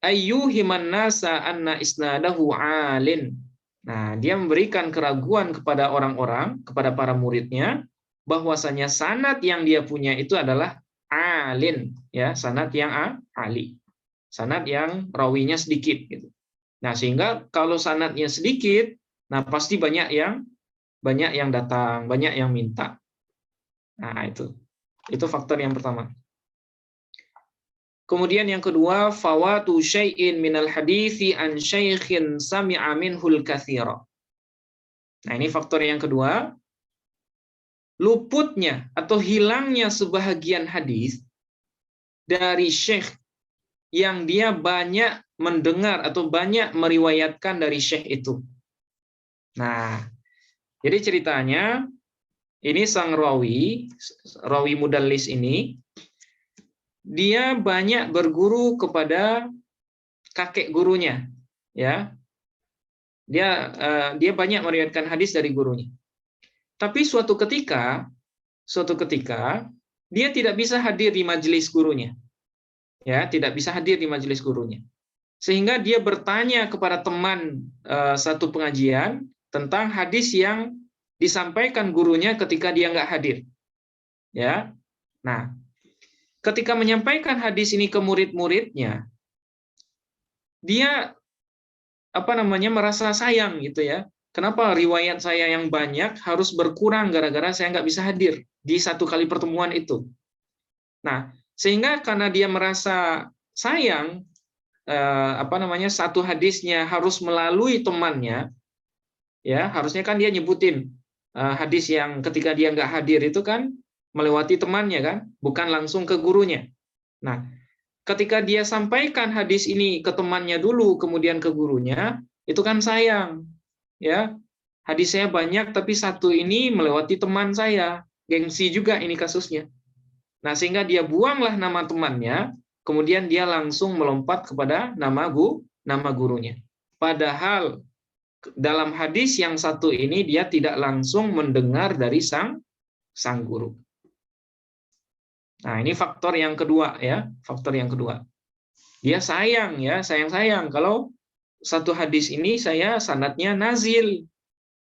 ayyuhiman nasa anna isnadahu alin. Nah, dia memberikan keraguan kepada orang-orang, kepada para muridnya, bahwasanya sanad yang dia punya itu adalah alin, ya, sanad yang ali. Sanad yang rawinya sedikit gitu. Nah, sehingga kalau sanadnya sedikit, nah pasti banyak yang datang, banyak yang minta. Nah, itu faktor yang pertama. Kemudian yang kedua, fawatu syai'in minal hadithi an syaikhin sami'a minhul katsira. Nah, ini faktor yang kedua. Luputnya atau hilangnya sebahagian hadis dari syekh yang dia banyak mendengar atau banyak meriwayatkan dari syekh itu. Nah, jadi ceritanya ini sang rawi mudallis ini, dia banyak berguru kepada kakek gurunya, ya. Dia banyak meriwayatkan hadis dari gurunya. Tapi suatu ketika dia tidak bisa hadir di majelis gurunya. Ya, tidak bisa hadir di majelis gurunya. Sehingga dia bertanya kepada teman satu pengajian tentang hadis yang disampaikan gurunya ketika dia nggak hadir. Ya. Nah, ketika menyampaikan hadis ini ke murid-muridnya, dia merasa sayang gitu ya. Kenapa riwayat saya yang banyak harus berkurang gara-gara saya nggak bisa hadir di satu kali pertemuan itu. Nah, sehingga karena dia merasa sayang, satu hadisnya harus melalui temannya, ya harusnya kan dia nyebutin hadis yang ketika dia nggak hadir itu kan melewati temannya kan, bukan langsung ke gurunya. Nah, ketika dia sampaikan hadis ini ke temannya dulu, kemudian ke gurunya, itu kan sayang. Ya, hadis saya banyak tapi satu ini melewati teman saya, gengsi juga ini kasusnya. Nah, sehingga dia buanglah nama temannya, kemudian dia langsung melompat kepada nama gurunya. Padahal dalam hadis yang satu ini dia tidak langsung mendengar dari sang guru. Nah, ini faktor yang kedua ya, faktor yang kedua. Dia sayang kalau satu hadis ini saya sanadnya nazil.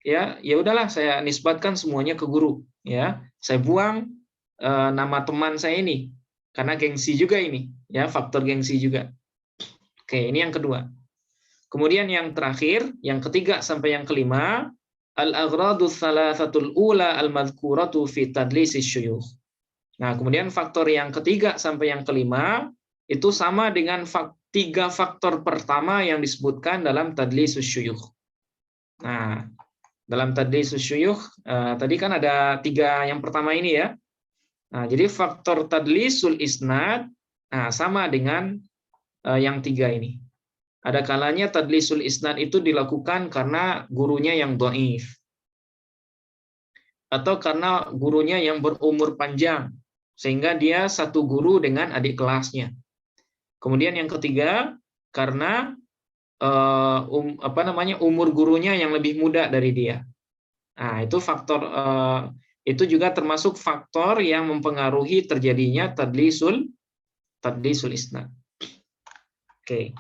ya udahlah saya nisbatkan semuanya ke guru, ya. Saya buang nama teman saya ini karena gengsi juga ini, ya, faktor gengsi juga. Oke, ini yang kedua. Kemudian yang terakhir, yang ketiga sampai yang kelima, al-aghradu thalathatul ula al-madhkuratu fi tadlis syuyukh. Nah, kemudian faktor yang ketiga sampai yang kelima itu sama dengan tiga faktor pertama yang disebutkan dalam tadlis syuyukh. Nah, dalam tadlis syuyukh tadi kan ada tiga yang pertama ini ya. Nah, jadi faktor tadlisul isnad sama dengan yang tiga ini. Ada kalanya tadlisul isnad itu dilakukan karena gurunya yang dhaif atau karena gurunya yang berumur panjang sehingga dia satu guru dengan adik kelasnya. Kemudian yang ketiga karena umur gurunya yang lebih muda dari dia. Nah, itu faktor itu juga termasuk faktor yang mempengaruhi terjadinya tadlisul isnad. Oke.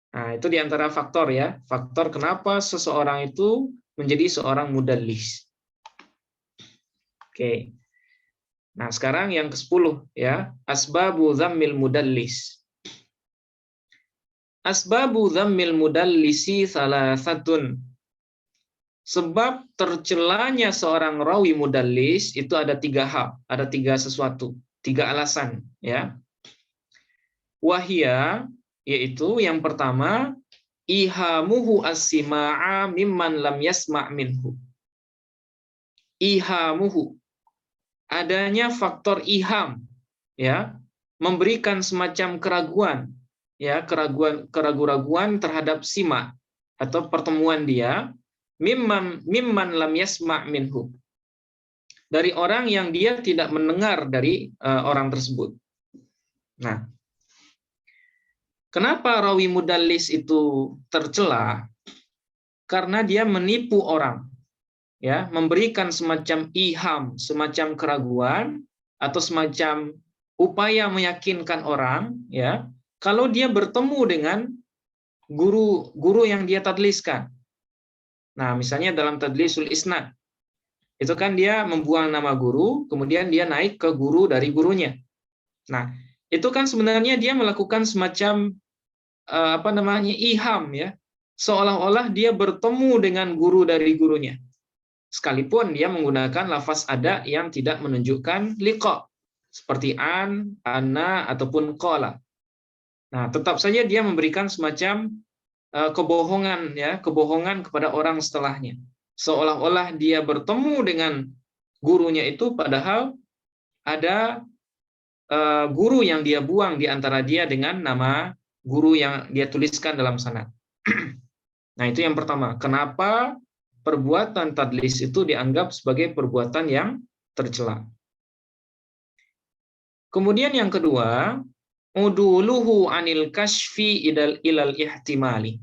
Nah, itu diantara faktor ya. Faktor kenapa seseorang itu menjadi seorang mudallis. Oke. Nah, sekarang yang ke-10 ya. Asbabu dhammil mudallis. Asbabu dhammil mudallisi salasatun. Sebab tercelanya seorang rawi mudallis itu ada tiga hal, ada tiga sesuatu, tiga alasan ya. Wahia, yaitu yang pertama, ihamuhu as-sima'a mimman lam yasma' minhu. Ihamuhu, adanya faktor iham, ya, memberikan semacam keraguan, ya, keraguan terhadap sima atau pertemuan dia, mimman lam yasma' minhu, dari orang yang dia tidak mendengar dari orang tersebut. Nah, kenapa rawi mudallis itu tercela? Karena dia menipu orang, ya, memberikan semacam iham, semacam keraguan atau semacam upaya meyakinkan orang, ya, kalau dia bertemu dengan guru yang dia tadliskan. Nah, misalnya dalam tadlisul isnad, itu kan dia membuang nama guru, kemudian dia naik ke guru dari gurunya. Nah, itu kan sebenarnya dia melakukan semacam iham ya, seolah-olah dia bertemu dengan guru dari gurunya. Sekalipun dia menggunakan lafaz ada yang tidak menunjukkan liqa, seperti ana ataupun qala. Nah, tetap saja dia memberikan semacam kebohongan ya, kebohongan kepada orang setelahnya. Seolah-olah dia bertemu dengan gurunya itu padahal ada guru yang dia buang di antara dia dengan nama guru yang dia tuliskan dalam sanad. Nah, itu yang pertama. Kenapa perbuatan tadlis itu dianggap sebagai perbuatan yang tercela? Kemudian yang kedua, uduluhu anil kashfi ilal ihtimali.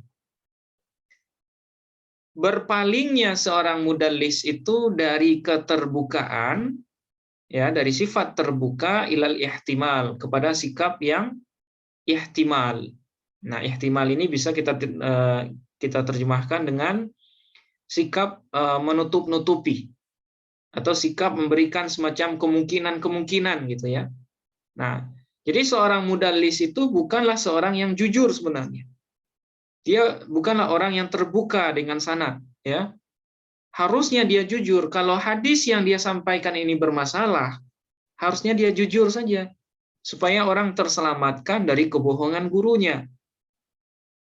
Berpalingnya seorang mudallis itu dari keterbukaan, ya, dari sifat terbuka ilal ihtimal, kepada sikap yang ihtimal. Nah, ihtimal ini bisa kita terjemahkan dengan sikap menutup-nutupi atau sikap memberikan semacam kemungkinan-kemungkinan gitu ya. Nah, jadi seorang mudallis itu bukanlah seorang yang jujur sebenarnya. Dia bukanlah orang yang terbuka dengan sanad, ya. Harusnya dia jujur. Kalau hadis yang dia sampaikan ini bermasalah, harusnya dia jujur saja supaya orang terselamatkan dari kebohongan gurunya.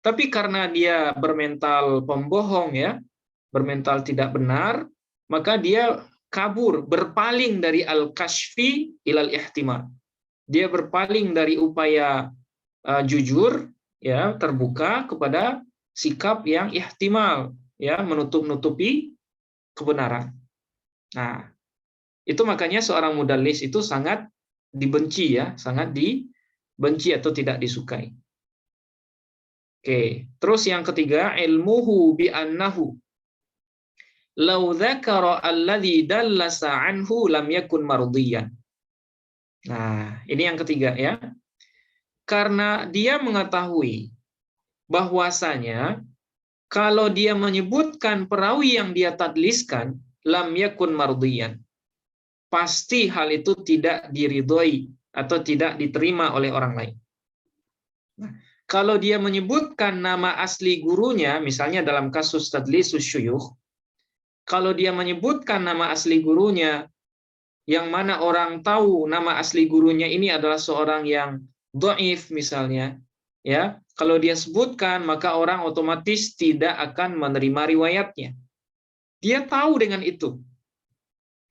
Tapi karena dia bermental pembohong ya, bermental tidak benar, maka dia kabur, berpaling dari al-kashfi ilal ihtimal. Dia berpaling dari upaya jujur ya, terbuka kepada sikap yang ihtimal ya, menutup-nutupi kebenaran. Nah, itu makanya seorang mudallis itu sangat dibenci ya, sangat dibenci atau tidak disukai. Oke, terus yang ketiga, ilmuhu bi annahu law dzakara alladzi dallasa anhu lam yakun mardiyan. Nah, ini yang ketiga ya. Karena dia mengetahui bahwasanya Kalau dia menyebutkan perawi yang dia tadliskan, lam yakun mardiyan. Pasti hal itu tidak diridhoi atau tidak diterima oleh orang lain. Nah, kalau dia menyebutkan nama asli gurunya, misalnya dalam kasus tadlisus syuyukh, kalau dia menyebutkan nama asli gurunya, yang mana orang tahu nama asli gurunya ini adalah seorang yang dhaif misalnya, ya, kalau dia sebutkan maka orang otomatis tidak akan menerima riwayatnya. Dia tahu dengan itu.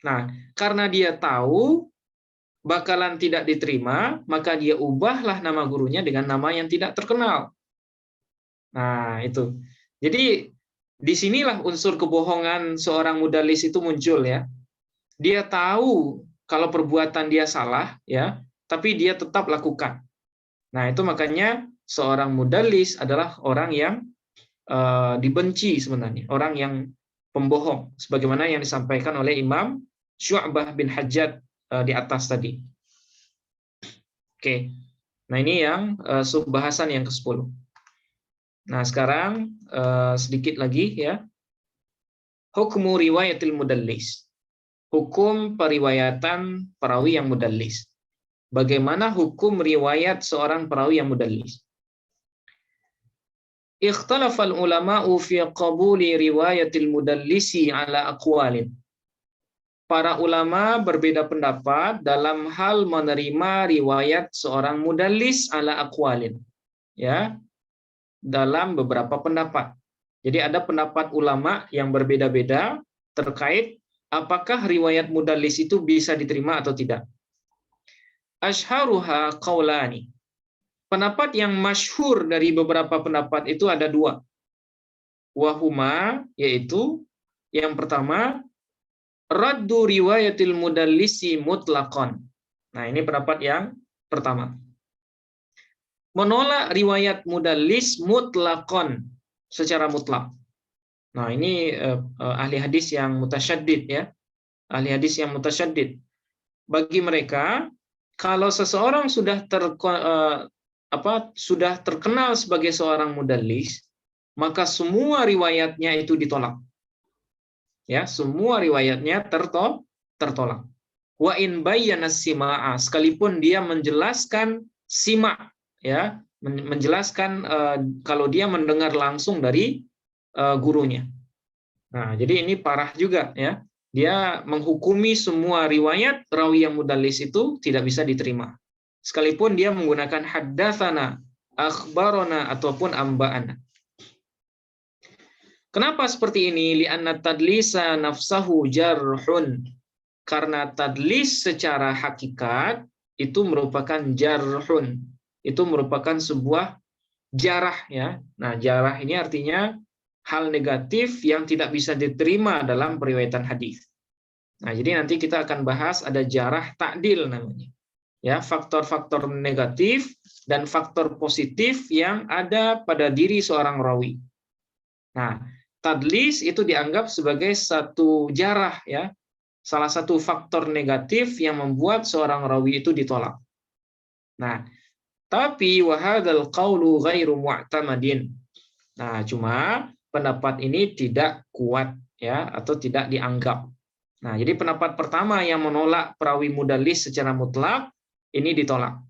Nah, karena dia tahu bakalan tidak diterima, maka dia ubahlah nama gurunya dengan nama yang tidak terkenal. Nah, itu. Jadi disinilah unsur kebohongan seorang mudallis itu muncul, ya. Dia tahu kalau perbuatan dia salah, ya, tapi dia tetap lakukan. Nah, itu makanya seorang mudallis adalah orang yang dibenci sebenarnya, orang yang pembohong, sebagaimana yang disampaikan oleh Imam Syu'bah bin Hajjaj di atas tadi. Oke, nah ini yang subbahasan yang ke-10. Nah, sekarang sedikit lagi, ya. Hukmu riwayatil mudallis. Hukum periwayatan perawi yang mudallis. Bagaimana hukum riwayat seorang perawi yang mudallis? Ikhtalafal ulama'u fi qabuli riwayatil mudallisi ala aqwalin. Para ulama berbeda pendapat dalam hal menerima riwayat seorang mudallis ala aqwalin. Ya, dalam beberapa pendapat. Jadi ada pendapat ulama yang berbeda-beda terkait apakah riwayat mudallis itu bisa diterima atau tidak. Ashharuha qaulani. Pendapat yang masyhur dari beberapa pendapat itu ada dua. Wahuma, yaitu yang pertama, raddu riwayatil mudallisi mutlaqan. Nah, ini pendapat yang pertama. Menolak riwayat mudallis mutlaqan, secara mutlak. Nah, ini ahli hadis yang mutasyaddid, ya. Ahli hadis yang mutasyaddid. Bagi mereka, kalau seseorang sudah sudah terkenal sebagai seorang mudallis, maka semua riwayatnya itu ditolak. Ya, semua riwayatnya tertolak. Wa in bayyana sima'a, sekalipun dia menjelaskan sima', ya, menjelaskan kalau dia mendengar langsung dari gurunya. Nah, jadi ini parah juga, ya. Dia menghukumi semua riwayat rawi yang mudallis itu tidak bisa diterima. Sekalipun dia menggunakan haddatsana, akhbarona, ataupun amba'ana. Kenapa seperti ini? Li'anna tadlisa nafsahu jarhun. Karena tadlis secara hakikat itu merupakan jarhun. Itu merupakan sebuah jarah, ya. Nah, jarah ini artinya hal negatif yang tidak bisa diterima dalam periwayatan hadis. Nah, jadi nanti kita akan bahas ada jarah ta'dil namanya. Ya, faktor-faktor negatif dan faktor positif yang ada pada diri seorang rawi. Nah, tadlis itu dianggap sebagai satu jarah, ya. Salah satu faktor negatif yang membuat seorang rawi itu ditolak. Nah, tapi wahadzal qaulu ghairu mu'tamadin. Nah, cuma pendapat ini tidak kuat, ya, atau tidak dianggap. Nah, jadi pendapat pertama yang menolak perawi mudallis secara mutlak ini ditolak.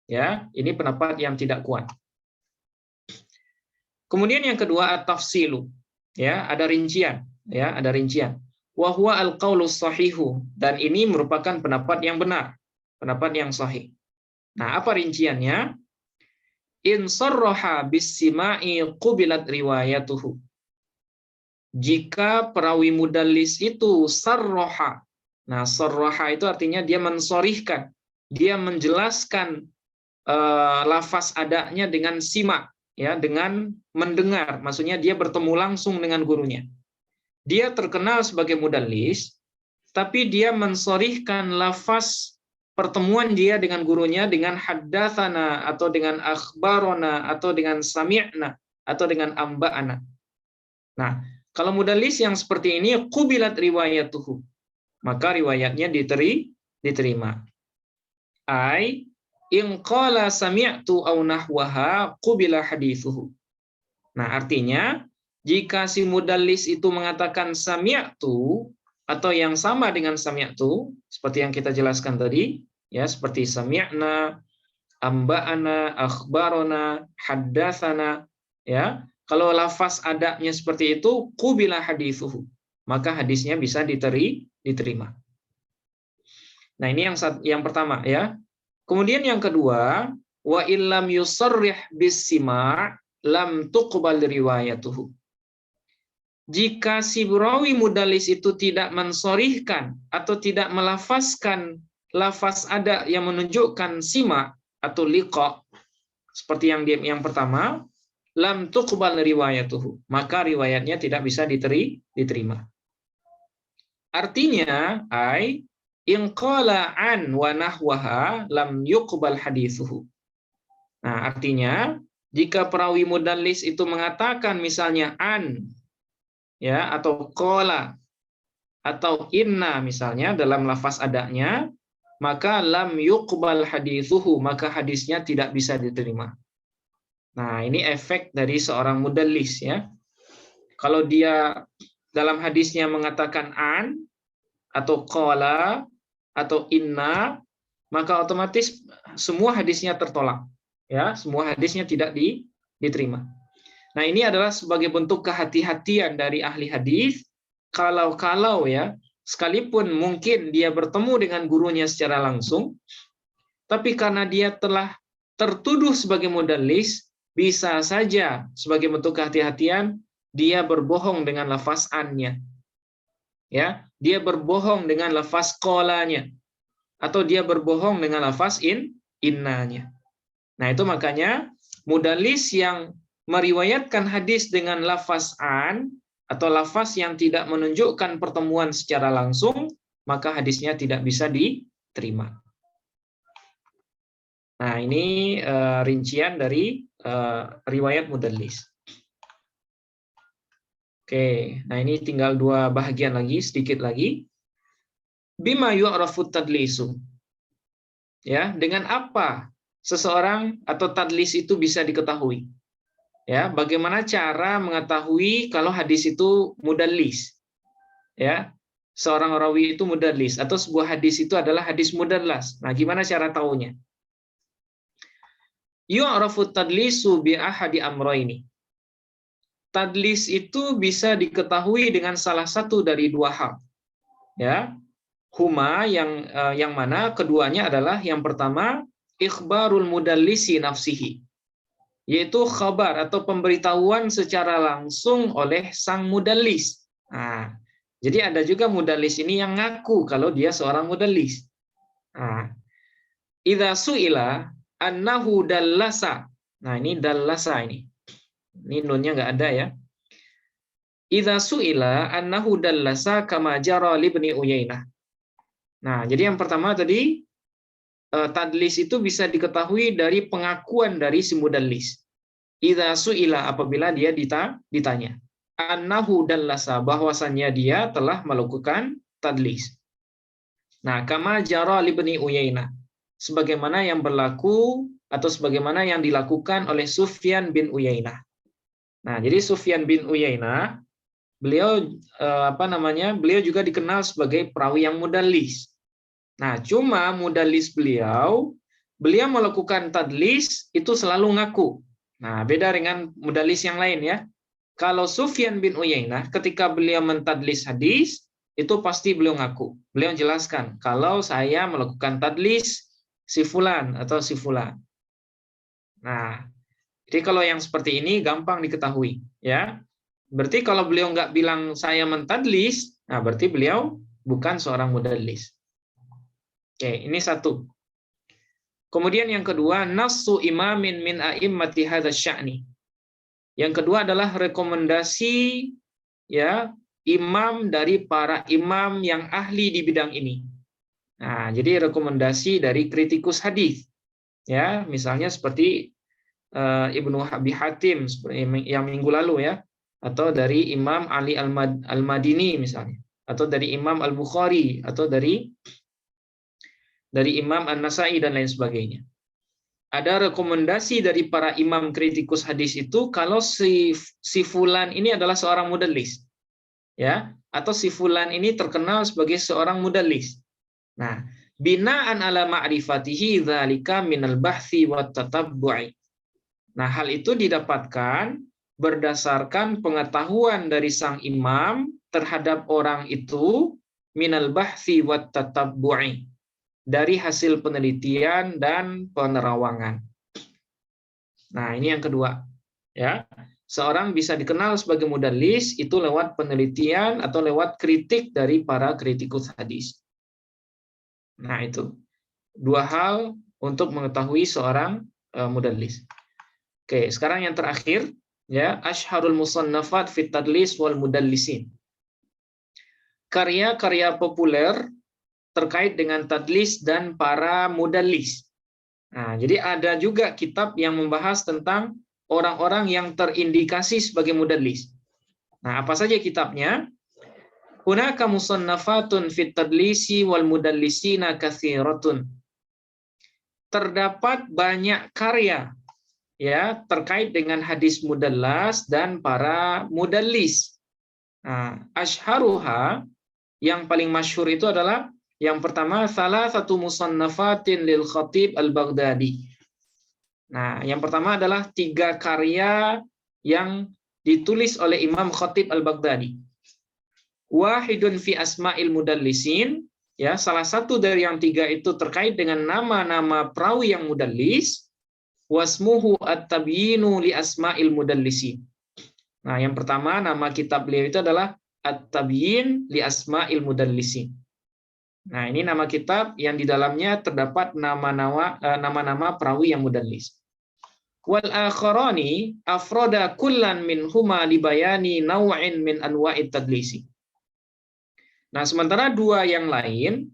Ya, ini pendapat yang tidak kuat. Kemudian yang kedua at-tafsilu. Ya, ada rincian, ya, ada rincian. Wa huwa al-qaulus sahihu, dan ini merupakan pendapat yang benar, pendapat yang sahih. Nah, apa rinciannya? In sarraha bis-sima'i qubilat riwayatuhu. Jika perawi mudallis itu sarraha. Nah, sarraha itu artinya dia mensorihkan, dia menjelaskan lafaz adanya dengan sima, ya, dengan mendengar. Maksudnya dia bertemu langsung dengan gurunya. Dia terkenal sebagai mudallis, tapi dia mensorihkan lafaz pertemuan dia dengan gurunya dengan haddatsana atau dengan akhbarona atau dengan sami'na atau dengan amba'ana. Nah, kalau mudallis yang seperti ini qubilat riwayatuhu, maka riwayatnya diterima. Ai in qala sami'tu aw nahwaha qubila hadithuhu. Nah, artinya Jika si mudallis itu mengatakan sami'tu atau yang sama dengan sami'tu, seperti yang kita jelaskan tadi, ya, seperti sami'na, amba'ana, akhbarona, haddatsana, ya. Kalau lafaz adanya seperti itu, qubila hadithuhu, maka hadisnya bisa diterima. Nah, ini yang pertama, ya. Kemudian yang kedua, wa illam yusarrih bis-sima' lam tuqbal riwayatuhu. Jika si rawi mudallis itu tidak mensorihkan atau tidak melafazkan lafaz ada yang menunjukkan sima atau liqa, seperti yang pertama, lam tuqbal riwayatuhu, maka riwayatnya tidak bisa diterima. Artinya, in qala an wa nahwaha lam yuqbal hadithuhu. Nah, artinya jika perawi mudallis itu mengatakan misalnya an, ya, atau qala atau inna misalnya dalam lafaz adanya, maka lam yuqbal hadithuhu, maka hadisnya tidak bisa diterima. Nah, ini efek dari seorang mudallis, ya. Kalau dia dalam hadisnya mengatakan an atau qala atau inna, maka otomatis semua hadisnya tertolak, ya, semua hadisnya tidak diterima. Nah, ini adalah sebagai bentuk kehati-hatian dari ahli hadis, kalau ya, sekalipun mungkin dia bertemu dengan gurunya secara langsung, tapi karena dia telah tertuduh sebagai mudallis, bisa saja sebagai bentuk kehati-hatian dia berbohong dengan lafaz an-nya. Ya, dia berbohong dengan lafaz qalanya, atau dia berbohong dengan lafaz innanya. Nah, itu makanya mudallis yang meriwayatkan hadis dengan lafaz an atau lafaz yang tidak menunjukkan pertemuan secara langsung, maka hadisnya tidak bisa diterima. Nah, ini rincian dari riwayat mudallis. Oke, nah ini tinggal 2 bagian lagi, sedikit lagi. Bima yu'rafu tadlisu. Ya, dengan apa seseorang atau tadlis itu bisa diketahui? Ya, bagaimana cara mengetahui kalau hadis itu mudallis? Ya, seorang rawi itu mudallis atau sebuah hadis itu adalah hadis mudallas. Nah, gimana cara taunya? Yu'rafu tadlisu bi ahadi amrayni. Tadlis itu bisa diketahui dengan salah satu dari 2 hal. Ya. Huma yang mana keduanya adalah yang pertama ikhbarul mudallisi nafsihi, yaitu khabar atau pemberitahuan secara langsung oleh sang mudallis. Nah, jadi ada juga mudallis ini yang ngaku kalau dia seorang mudallis. Nah, idza su'ila annahu dallasa. Nah, ini dallasa ini. Ini nunnya nggak ada, ya. Idza su'ila annahu dallasa kama jara li Ibni Uyainah. Nah, jadi yang pertama tadi, tadlis itu bisa diketahui dari pengakuan dari si mudallis. Idza su'ila, apabila dia ditanya. Annahu dallasa, bahwasannya dia telah melakukan tadlis. Nah, kama jara li Ibni Uyainah, sebagaimana yang berlaku atau sebagaimana yang dilakukan oleh Sufyan bin Uyainah. Nah, jadi Sufyan bin Uyainah, beliau beliau juga dikenal sebagai perawi yang mudallis. Nah, cuma mudallis beliau melakukan tadlis itu selalu ngaku. Nah, beda dengan mudallis yang lain, ya. Kalau Sufyan bin Uyainah ketika beliau mentadlis hadis, itu pasti beliau ngaku. Beliau jelaskan kalau saya melakukan tadlis si fulan atau si fulan. Nah, jadi kalau yang seperti ini gampang diketahui, ya. Berarti kalau beliau nggak bilang saya mentadlis, nah berarti beliau bukan seorang mudallis. Oke, ini satu. Kemudian yang kedua, nassu imamin min a'immati hadzal sya'ni. Yang kedua adalah rekomendasi, ya, imam dari para imam yang ahli di bidang ini. Nah, jadi rekomendasi dari kritikus hadis. Ya, misalnya seperti Ibnu Abi Hatim yang minggu lalu, ya, atau dari Imam Ali Al-Madini misalnya, atau dari Imam Al-Bukhari, atau dari Imam An-Nasai dan lain sebagainya. ada rekomendasi dari para imam kritikus hadis itu kalau si fulan ini adalah seorang mudallis, ya, atau si fulan ini terkenal sebagai seorang mudallis. Nah, binaan ala ma'rifatihi dzalika minal bahthi wat tatabbu'i. Nah, hal itu didapatkan berdasarkan pengetahuan dari sang imam terhadap orang itu minal bahthi wat tatabbu'i, dari hasil penelitian dan penerawangan. Nah, ini yang kedua, ya. Seorang bisa dikenal sebagai mudallis itu lewat penelitian atau lewat kritik dari para kritikus hadis. Nah, itu dua hal untuk mengetahui seorang mudallis. Oke, sekarang yang terakhir, ya, asyharul musannafat fit tadlis wal mudallisin. Karya-karya populer terkait dengan tadlis dan para mudallis. Nah, jadi ada juga kitab yang membahas tentang orang-orang yang terindikasi sebagai mudallis. Nah, apa saja kitabnya? Hunaka musannafatun fit tadlisi wal mudallisina katsiratun. Terdapat banyak karya, ya, terkait dengan hadis mudallas dan para mudallis. Nah, asyharuha, yang paling masyhur itu adalah yang pertama, salah satu musannafatin lil Khatib al-Baghdadi. Nah, yang pertama adalah 3 karya yang ditulis oleh Imam Khatib al-Baghdadi. Wahidun fi asma'il mudallisin, ya, salah satu dari yang 3 itu terkait dengan nama-nama perawi yang mudallis. Wasmuhu at-tabyinu li asma'il mudallisin. Nah, yang pertama nama kitab beliau itu adalah At-Tabyin li Asma'il Mudallisin. Nah, ini nama kitab yang di dalamnya terdapat nama-nama perawi yang mudallis. Wal akharani afroda kullan min huma libayani naw'in min anwa'it tadlisi. Nah, sementara 2 yang lain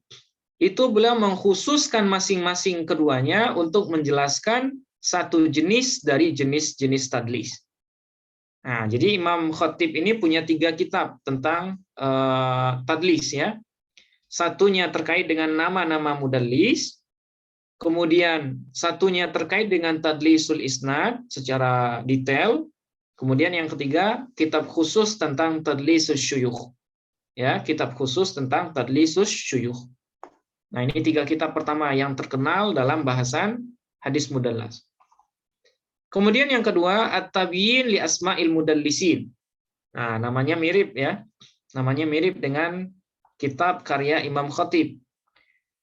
itu beliau mengkhususkan masing-masing keduanya untuk menjelaskan satu jenis dari jenis-jenis tadlis. Nah, jadi Imam Khatib ini punya 3 kitab tentang tadlis, ya. Satunya terkait dengan nama-nama mudallis, kemudian satunya terkait dengan tadlisul isnad secara detail, kemudian yang ketiga kitab khusus tentang tadlisus syuyukh. Ya, kitab khusus tentang tadlisus syuyukh. Nah, ini 3 kitab pertama yang terkenal dalam bahasan hadis mudallas. Kemudian yang kedua, At-Tabyin li Asma'il Mudallisin. Nah, namanya mirip, ya. Namanya mirip dengan kitab karya Imam Khatib.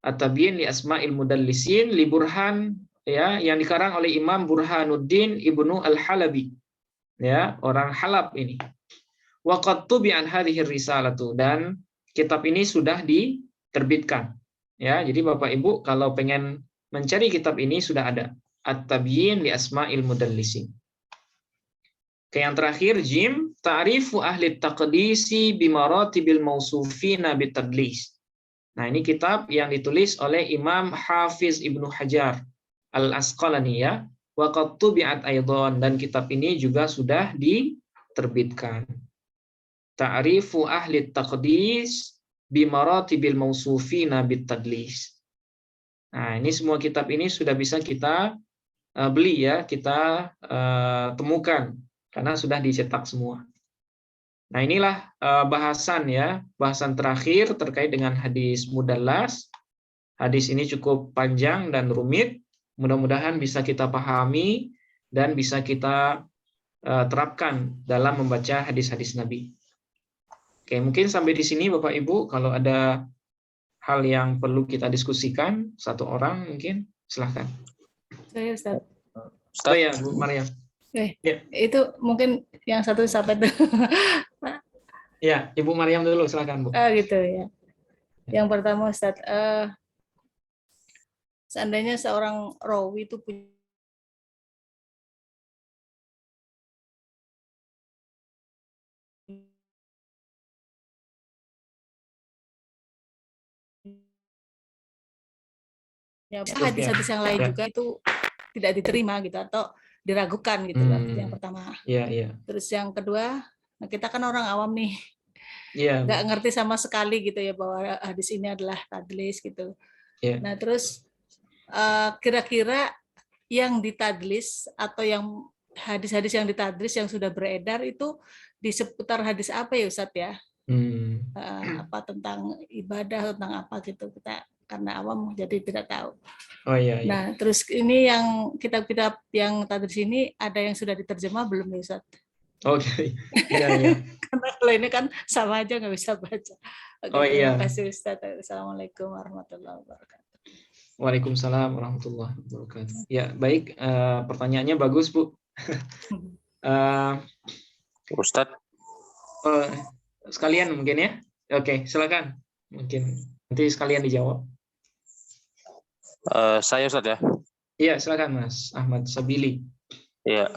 At-Tabyin li Asma'il Mudallisin li Burhan, ya, yang dikarang oleh Imam Burhanuddin Ibnu Al-Halabi. Ya, orang Halab ini. Wa qad tubi'an hadhihi risalatu, dan kitab ini sudah diterbitkan. Ya, jadi Bapak Ibu kalau pengen mencari kitab ini sudah ada. At-Tabyin li Asma'il Mudallisin. Oke, yang terakhir, Jim, Ta'rifu Ahli Taqdisi bimaratibil mausufina bitadlis. Nah, ini kitab yang ditulis oleh Imam Hafiz Ibnu Hajar Al-Asqalani, ya. Wa qad tubi'at aidan, dan kitab ini juga sudah diterbitkan. Ta'rifu Ahli Taqdis bimaratibil mausufina bitadlis. Nah, ini semua kitab ini sudah bisa kita beli, ya, kita temukan karena sudah dicetak semua. Nah, inilah bahasan, ya, bahasan terakhir terkait dengan hadis mudallas. Hadis ini cukup panjang dan rumit. Mudah-mudahan bisa kita pahami dan bisa kita terapkan dalam membaca hadis-hadis Nabi. Oke, mungkin sampai di sini Bapak Ibu. Kalau ada hal yang perlu kita diskusikan, satu orang mungkin, silahkan. Saya Ustaz. Oh ya, Bu Maryam. Ya. Itu mungkin yang satu sampai itu. Ya, Ibu Maryam dulu, silahkan, Bu. Gitu ya. Yang pertama Ustaz, seandainya seorang rawi itu punya hadis-hadis yang lain juga itu tidak diterima gitu atau diragukan gitu loh. Yang pertama. Iya. Terus yang kedua, kita kan orang awam nih. Iya. Nggak ngerti sama sekali gitu ya bahwa hadis ini adalah tadlis gitu. Iya. Nah, terus kira-kira yang ditadlis atau yang hadis-hadis yang ditadlis yang sudah beredar itu di seputar hadis apa ya Ustadz ya? Apa tentang ibadah, tentang apa gitu, kita karena awam jadi tidak tahu. Oh iya. Nah, terus ini yang kitab-kitab yang tadlis ini ada yang sudah diterjemah belum ya Ustaz? Oke. Iya. Karena kalau ini kan sama aja nggak bisa baca. Oke, terima kasih Ustaz. Assalamualaikum warahmatullahi wabarakatuh. Waalaikumsalam warahmatullahi wabarakatuh. Ya, baik. Pertanyaannya bagus, Bu. Ustadz. Sekalian mungkin ya. Oke, silakan. Mungkin nanti sekalian dijawab. Saya Ustadz ya. Iya, silakan Mas Ahmad Sabili. Iya.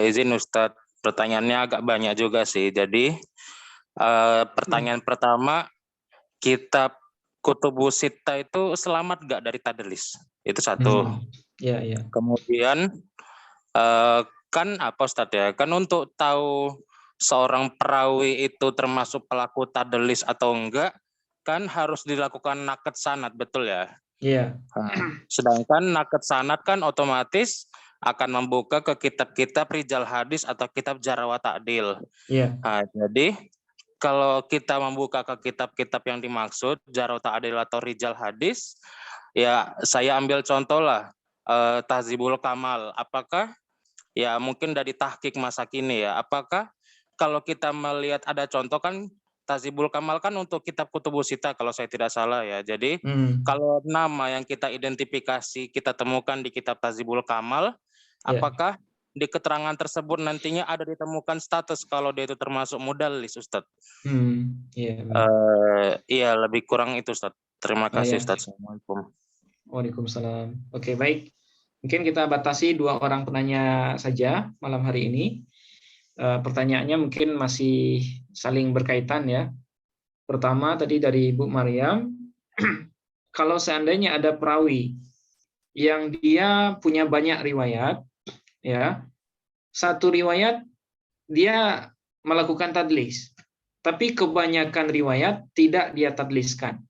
Izin Ustadz, pertanyaannya agak banyak juga sih. Jadi pertanyaan pertama, kitab Kutubus Sittah itu selamat nggak dari tadlis? Itu satu. Iya. Kemudian kan apa Ustadz ya? Kan untuk tahu seorang perawi itu termasuk pelaku tadlis atau enggak, kan harus dilakukan naqd sanad, betul ya? Iya. Sedangkan naqd sanad kan otomatis akan membuka ke kitab-kitab rijal hadis atau kitab jarh wa ta'dil. Iya. Nah, jadi kalau kita membuka ke kitab-kitab yang dimaksud jarh wa ta'dil atau rijal hadis, ya saya ambil contoh lah Tahdzibul Kamal. Apakah ya mungkin dari tahqiq masa kini ya? Apakah kalau kita melihat ada contoh kan Tahdzibul Kamal kan untuk kitab Kutubus Sittah kalau saya tidak salah ya. Jadi kalau nama yang kita identifikasi kita temukan di kitab Tahdzibul Kamal, apakah di keterangan tersebut nantinya ada ditemukan status kalau dia itu termasuk mudallis, Ustadz? Iya, lebih kurang itu, Ustadz. Terima kasih, Ustadz. Assalamualaikum. Waalaikumsalam. Oke, baik. Mungkin kita batasi 2 orang penanya saja malam hari ini. Pertanyaannya mungkin masih saling berkaitan ya. Pertama tadi dari Ibu Maryam, kalau seandainya ada perawi yang dia punya banyak riwayat, ya, satu riwayat dia melakukan tadlis, tapi kebanyakan riwayat tidak dia tadliskan.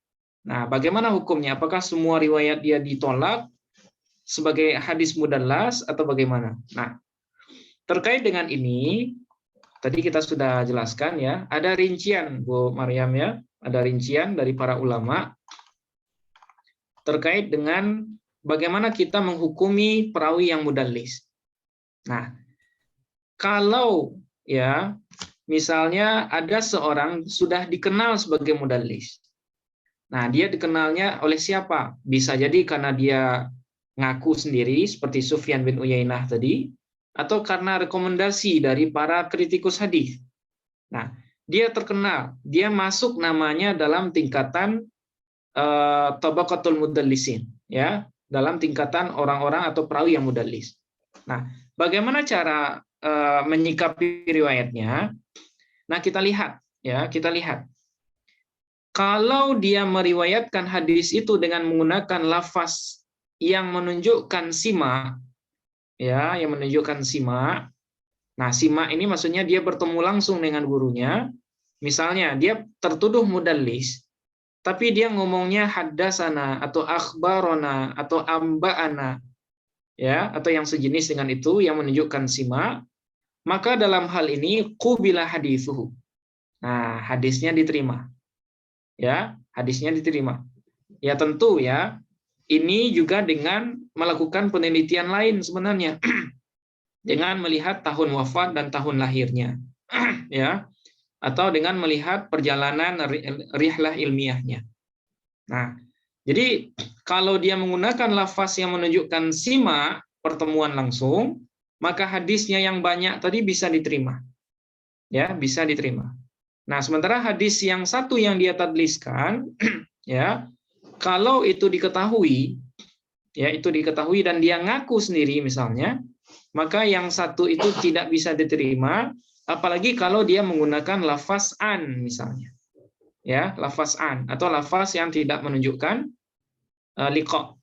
Nah, bagaimana hukumnya? Apakah semua riwayat dia ditolak sebagai hadis mudallas atau bagaimana? Nah, terkait dengan ini, tadi kita sudah jelaskan ya, ada rincian Bu Maryam ya, ada rincian dari para ulama terkait dengan bagaimana kita menghukumi perawi yang mudallis. Nah, kalau ya misalnya ada seorang sudah dikenal sebagai mudallis. Nah, dia dikenalnya oleh siapa? Bisa jadi karena dia ngaku sendiri seperti Sufyan bin Uyainah tadi, atau karena rekomendasi dari para kritikus hadis. Nah, dia terkenal, dia masuk namanya dalam tingkatan tabaqatul mudallisin, ya, dalam tingkatan orang-orang atau perawi yang mudallis. Nah, bagaimana cara menyikapi riwayatnya? Nah, kita lihat, ya, kita lihat. Kalau dia meriwayatkan hadis itu dengan menggunakan lafaz yang menunjukkan sima, ya, yang menunjukkan sima. Nah, sima ini maksudnya dia bertemu langsung dengan gurunya. Misalnya dia tertuduh mudallis, tapi dia ngomongnya haddasana atau akhbarona atau amba'ana, ya, atau yang sejenis dengan itu yang menunjukkan sima, maka dalam hal ini qubila hadithuhu. Nah, hadisnya diterima. Ya, hadisnya diterima. Ya tentu ya, ini juga dengan melakukan penelitian lain sebenarnya. Dengan melihat tahun wafat dan tahun lahirnya. Ya. Atau dengan melihat perjalanan rihlah ilmiahnya. Nah, jadi kalau dia menggunakan lafaz yang menunjukkan sima, pertemuan langsung, maka hadisnya yang banyak tadi bisa diterima. Ya, bisa diterima. Nah, sementara hadis yang satu yang dia tadliskan, ya, kalau itu diketahui, ya, itu diketahui dan dia ngaku sendiri misalnya, maka yang satu itu tidak bisa diterima, apalagi kalau dia menggunakan lafaz an misalnya. Ya, lafaz an atau lafaz yang tidak menunjukkan liqa.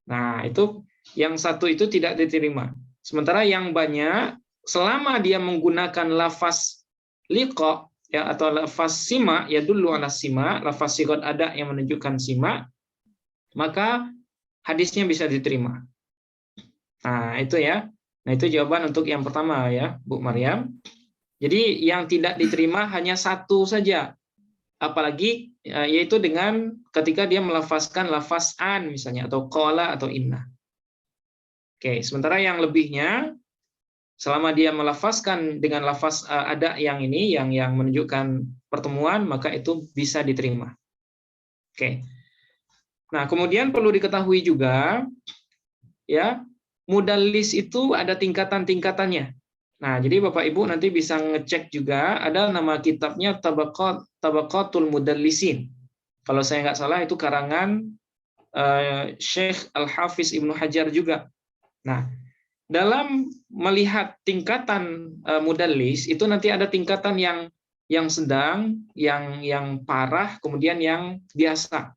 Nah, itu yang satu itu tidak diterima. Sementara yang banyak selama dia menggunakan lafaz liqa, ya, atau lafaz sima, ya dulu ala sima, lafaz sigot ada yang menunjukkan sima, maka hadisnya bisa diterima. Nah, itu ya. Nah, itu jawaban untuk yang pertama ya, Bu Maryam. Jadi yang tidak diterima hanya satu saja. Apalagi yaitu dengan ketika dia melafazkan lafaz an misalnya, atau qala atau inna. Oke, sementara yang lebihnya selama dia melafazkan dengan lafaz ada yang ini yang menunjukkan pertemuan, maka itu bisa diterima. Oke. Nah, kemudian perlu diketahui juga ya, mudallis itu ada tingkatan-tingkatannya. Nah, jadi Bapak Ibu nanti bisa ngecek juga, ada nama kitabnya Tabaqatul Mudallisin. Kalau saya nggak salah itu karangan Syekh Al-Hafiz Ibnu Hajar juga. Nah, dalam melihat tingkatan mudallis itu nanti ada tingkatan yang sedang, yang parah, kemudian yang biasa.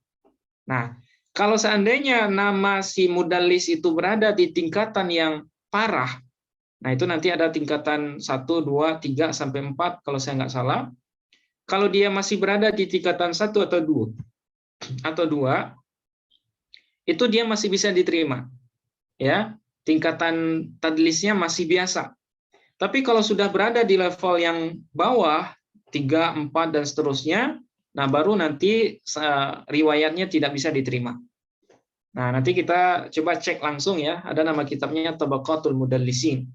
Nah, kalau seandainya nama si mudallis itu berada di tingkatan yang parah, nah itu nanti ada tingkatan 1, 2, 3, sampai 4 kalau saya nggak salah. Kalau dia masih berada di tingkatan 1 atau 2, itu dia masih bisa diterima. Ya, tingkatan tadlisnya masih biasa. Tapi kalau sudah berada di level yang bawah, 3, 4, dan seterusnya, nah baru nanti riwayatnya tidak bisa diterima. Nah, nanti kita coba cek langsung ya, ada nama kitabnya Tabaqatul Mudallisin.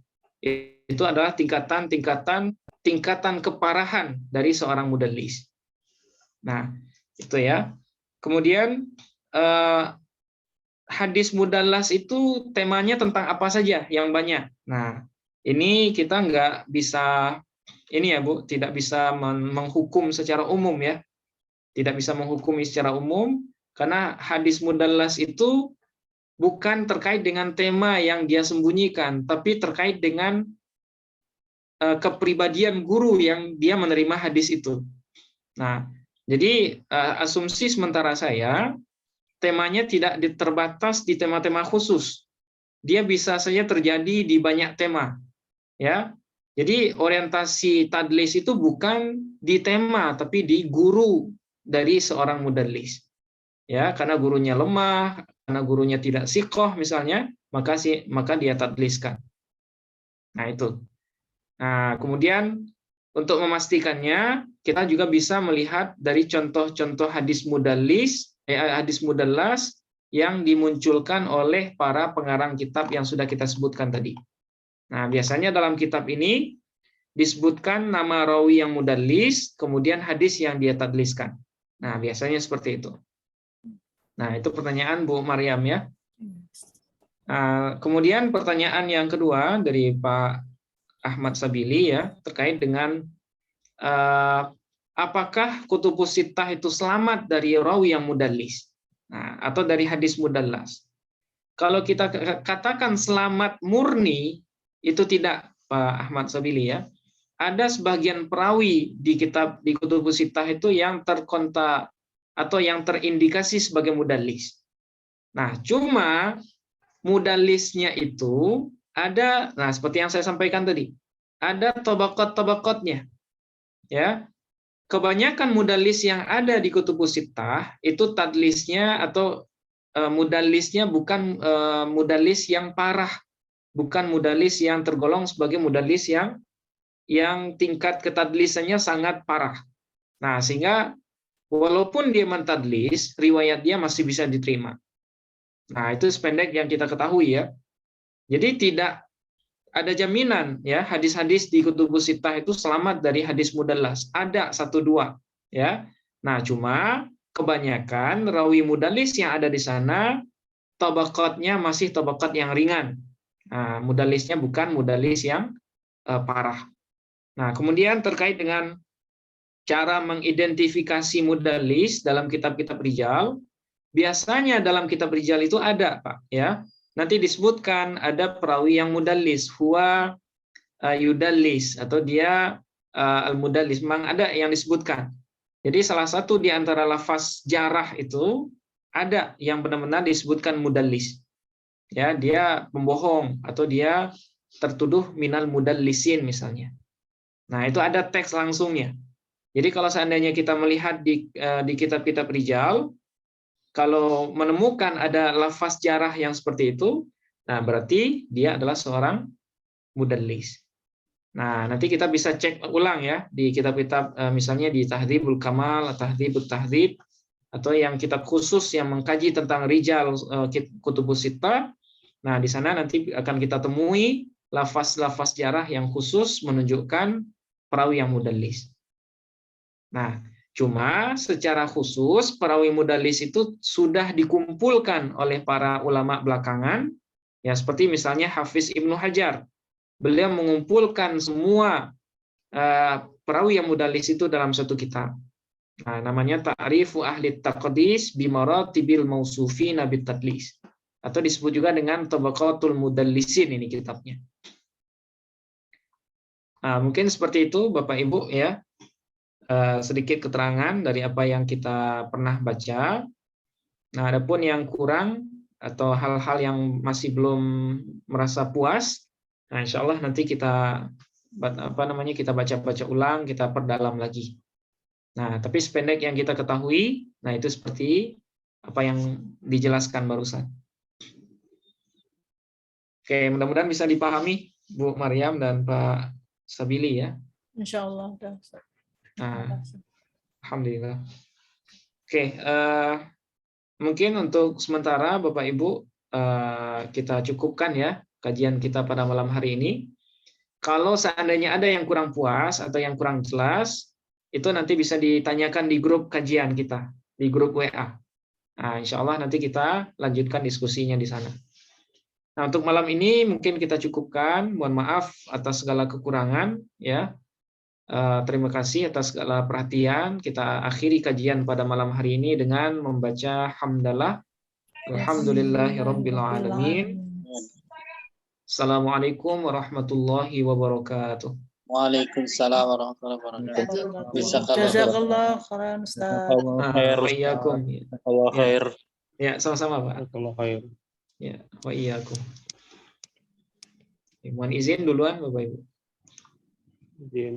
Itu adalah tingkatan keparahan dari seorang mudallis. Nah, itu ya. Kemudian hadis mudallas itu temanya tentang apa saja yang banyak. Nah, ini kita nggak bisa ini ya Bu, tidak bisa menghukum secara umum ya. Tidak bisa menghukumi secara umum karena hadis mudallas itu bukan terkait dengan tema yang dia sembunyikan, tapi terkait dengan kepribadian guru yang dia menerima hadis itu. Nah, jadi asumsi sementara saya, temanya tidak terbatas di tema-tema khusus. Dia bisa saja terjadi di banyak tema. Ya. Jadi orientasi tadlis itu bukan di tema, tapi di guru dari seorang mudallis. Ya, karena gurunya lemah, karena gurunya tidak siqoh misalnya, maka dia tadliskan. Nah, itu. Nah, kemudian untuk memastikannya, kita juga bisa melihat dari contoh-contoh hadis mudallas yang dimunculkan oleh para pengarang kitab yang sudah kita sebutkan tadi. Nah, biasanya dalam kitab ini disebutkan nama rawi yang mudallis, kemudian hadis yang dia tadliskan. Nah, biasanya seperti itu. Nah, itu pertanyaan Bu Maryam ya. Kemudian pertanyaan yang kedua dari Pak Ahmad Sabili ya, terkait dengan apakah kutubus sittah itu selamat dari rawi yang mudallis, atau dari hadis mudallas. Kalau kita katakan selamat murni, itu tidak Pak Ahmad Sabili ya. Ada sebagian perawi di kutubus sittah itu yang terkontak atau yang terindikasi sebagai mudallis. Nah, cuma mudallisnya itu ada, nah seperti yang saya sampaikan tadi, ada tabaqat-tabaqatnya. Ya. Kebanyakan mudallis yang ada di kutubus sittah itu tadlisnya atau mudallisnya bukan mudallis yang parah, bukan mudallis yang tergolong sebagai mudallis yang tingkat ketadlisannya sangat parah. Nah, sehingga walaupun dia mentadlis, riwayat dia masih bisa diterima. Nah, itu sependek yang kita ketahui ya. Jadi tidak ada jaminan ya hadis-hadis di kutubus sittah itu selamat dari hadis mudallas. Ada 1-2 ya. Nah, cuma kebanyakan rawi mudallis yang ada di sana tabaqatnya masih tabaqat yang ringan. Nah, mudallisnya bukan mudallis yang parah. Nah, kemudian terkait dengan cara mengidentifikasi mudallis dalam kitab-kitab rijal, biasanya dalam kitab rijal itu ada, Pak, ya. Nanti disebutkan ada perawi yang mudallis, huwa yudallis, atau dia al-mudallis. Memang ada yang disebutkan. Jadi salah satu di antara lafaz jarah itu ada yang benar-benar disebutkan mudallis. Ya, dia pembohong atau dia tertuduh minal mudallisin misalnya. Nah, itu ada teks langsungnya. Jadi kalau seandainya kita melihat di kitab-kitab rijal, kalau menemukan ada lafaz jarah yang seperti itu, Nah, berarti dia adalah seorang mudallis. Nah, nanti kita bisa cek ulang ya di kitab-kitab misalnya di Tahdzibul Kamal, Tahdzibut Tahdzib, atau yang kitab khusus yang mengkaji tentang rijal kutubus sittah. Nah, di sana nanti akan kita temui lafaz-lafaz jarah yang khusus menunjukkan perawi yang mudallis. Nah, cuma secara khusus perawi mudallis itu sudah dikumpulkan oleh para ulama belakangan, ya seperti misalnya Hafiz Ibnu Hajar. Beliau mengumpulkan semua perawi yang mudallis itu dalam satu kitab. Nah, namanya Ta'rifu Ahli Taqdis bi Maratibil Mausufina bit Tadlis. Atau disebut juga dengan Tabaqatul Mudallisin, ini kitabnya. Nah, mungkin seperti itu Bapak Ibu ya. Sedikit keterangan dari apa yang kita pernah baca. Nah, adapun yang kurang atau hal-hal yang masih belum merasa puas, nah insya Allah nanti kita kita baca-baca ulang, kita perdalam lagi. Nah, tapi sependek yang kita ketahui, nah itu seperti apa yang dijelaskan barusan. Oke, mudah-mudahan bisa dipahami Bu Maryam dan Pak Sabili ya. Insya Allah. Nah, alhamdulillah. Oke, mungkin untuk sementara Bapak Ibu kita cukupkan ya kajian kita pada malam hari ini. Kalau seandainya ada yang kurang puas atau yang kurang jelas, itu nanti bisa ditanyakan di grup kajian kita, di grup WA. Nah, insya Allah nanti kita lanjutkan diskusinya di sana. Nah, untuk malam ini mungkin kita cukupkan. Mohon maaf atas segala kekurangan ya. Terima kasih atas segala perhatian. Kita akhiri kajian pada malam hari ini dengan membaca hamdalah. Alhamdulillahirabbil alamin. Assalamualaikum warahmatullahi wabarakatuh. Waalaikumsalam warahmatullahi wabarakatuh. Jazakallah khairan Ustaz. Wa iyyakum. Allah khair. Ya, sama-sama Pak. Allah khair. Ya, wa iyyakum. Mohon izin duluan Bapak Ibu. Izin.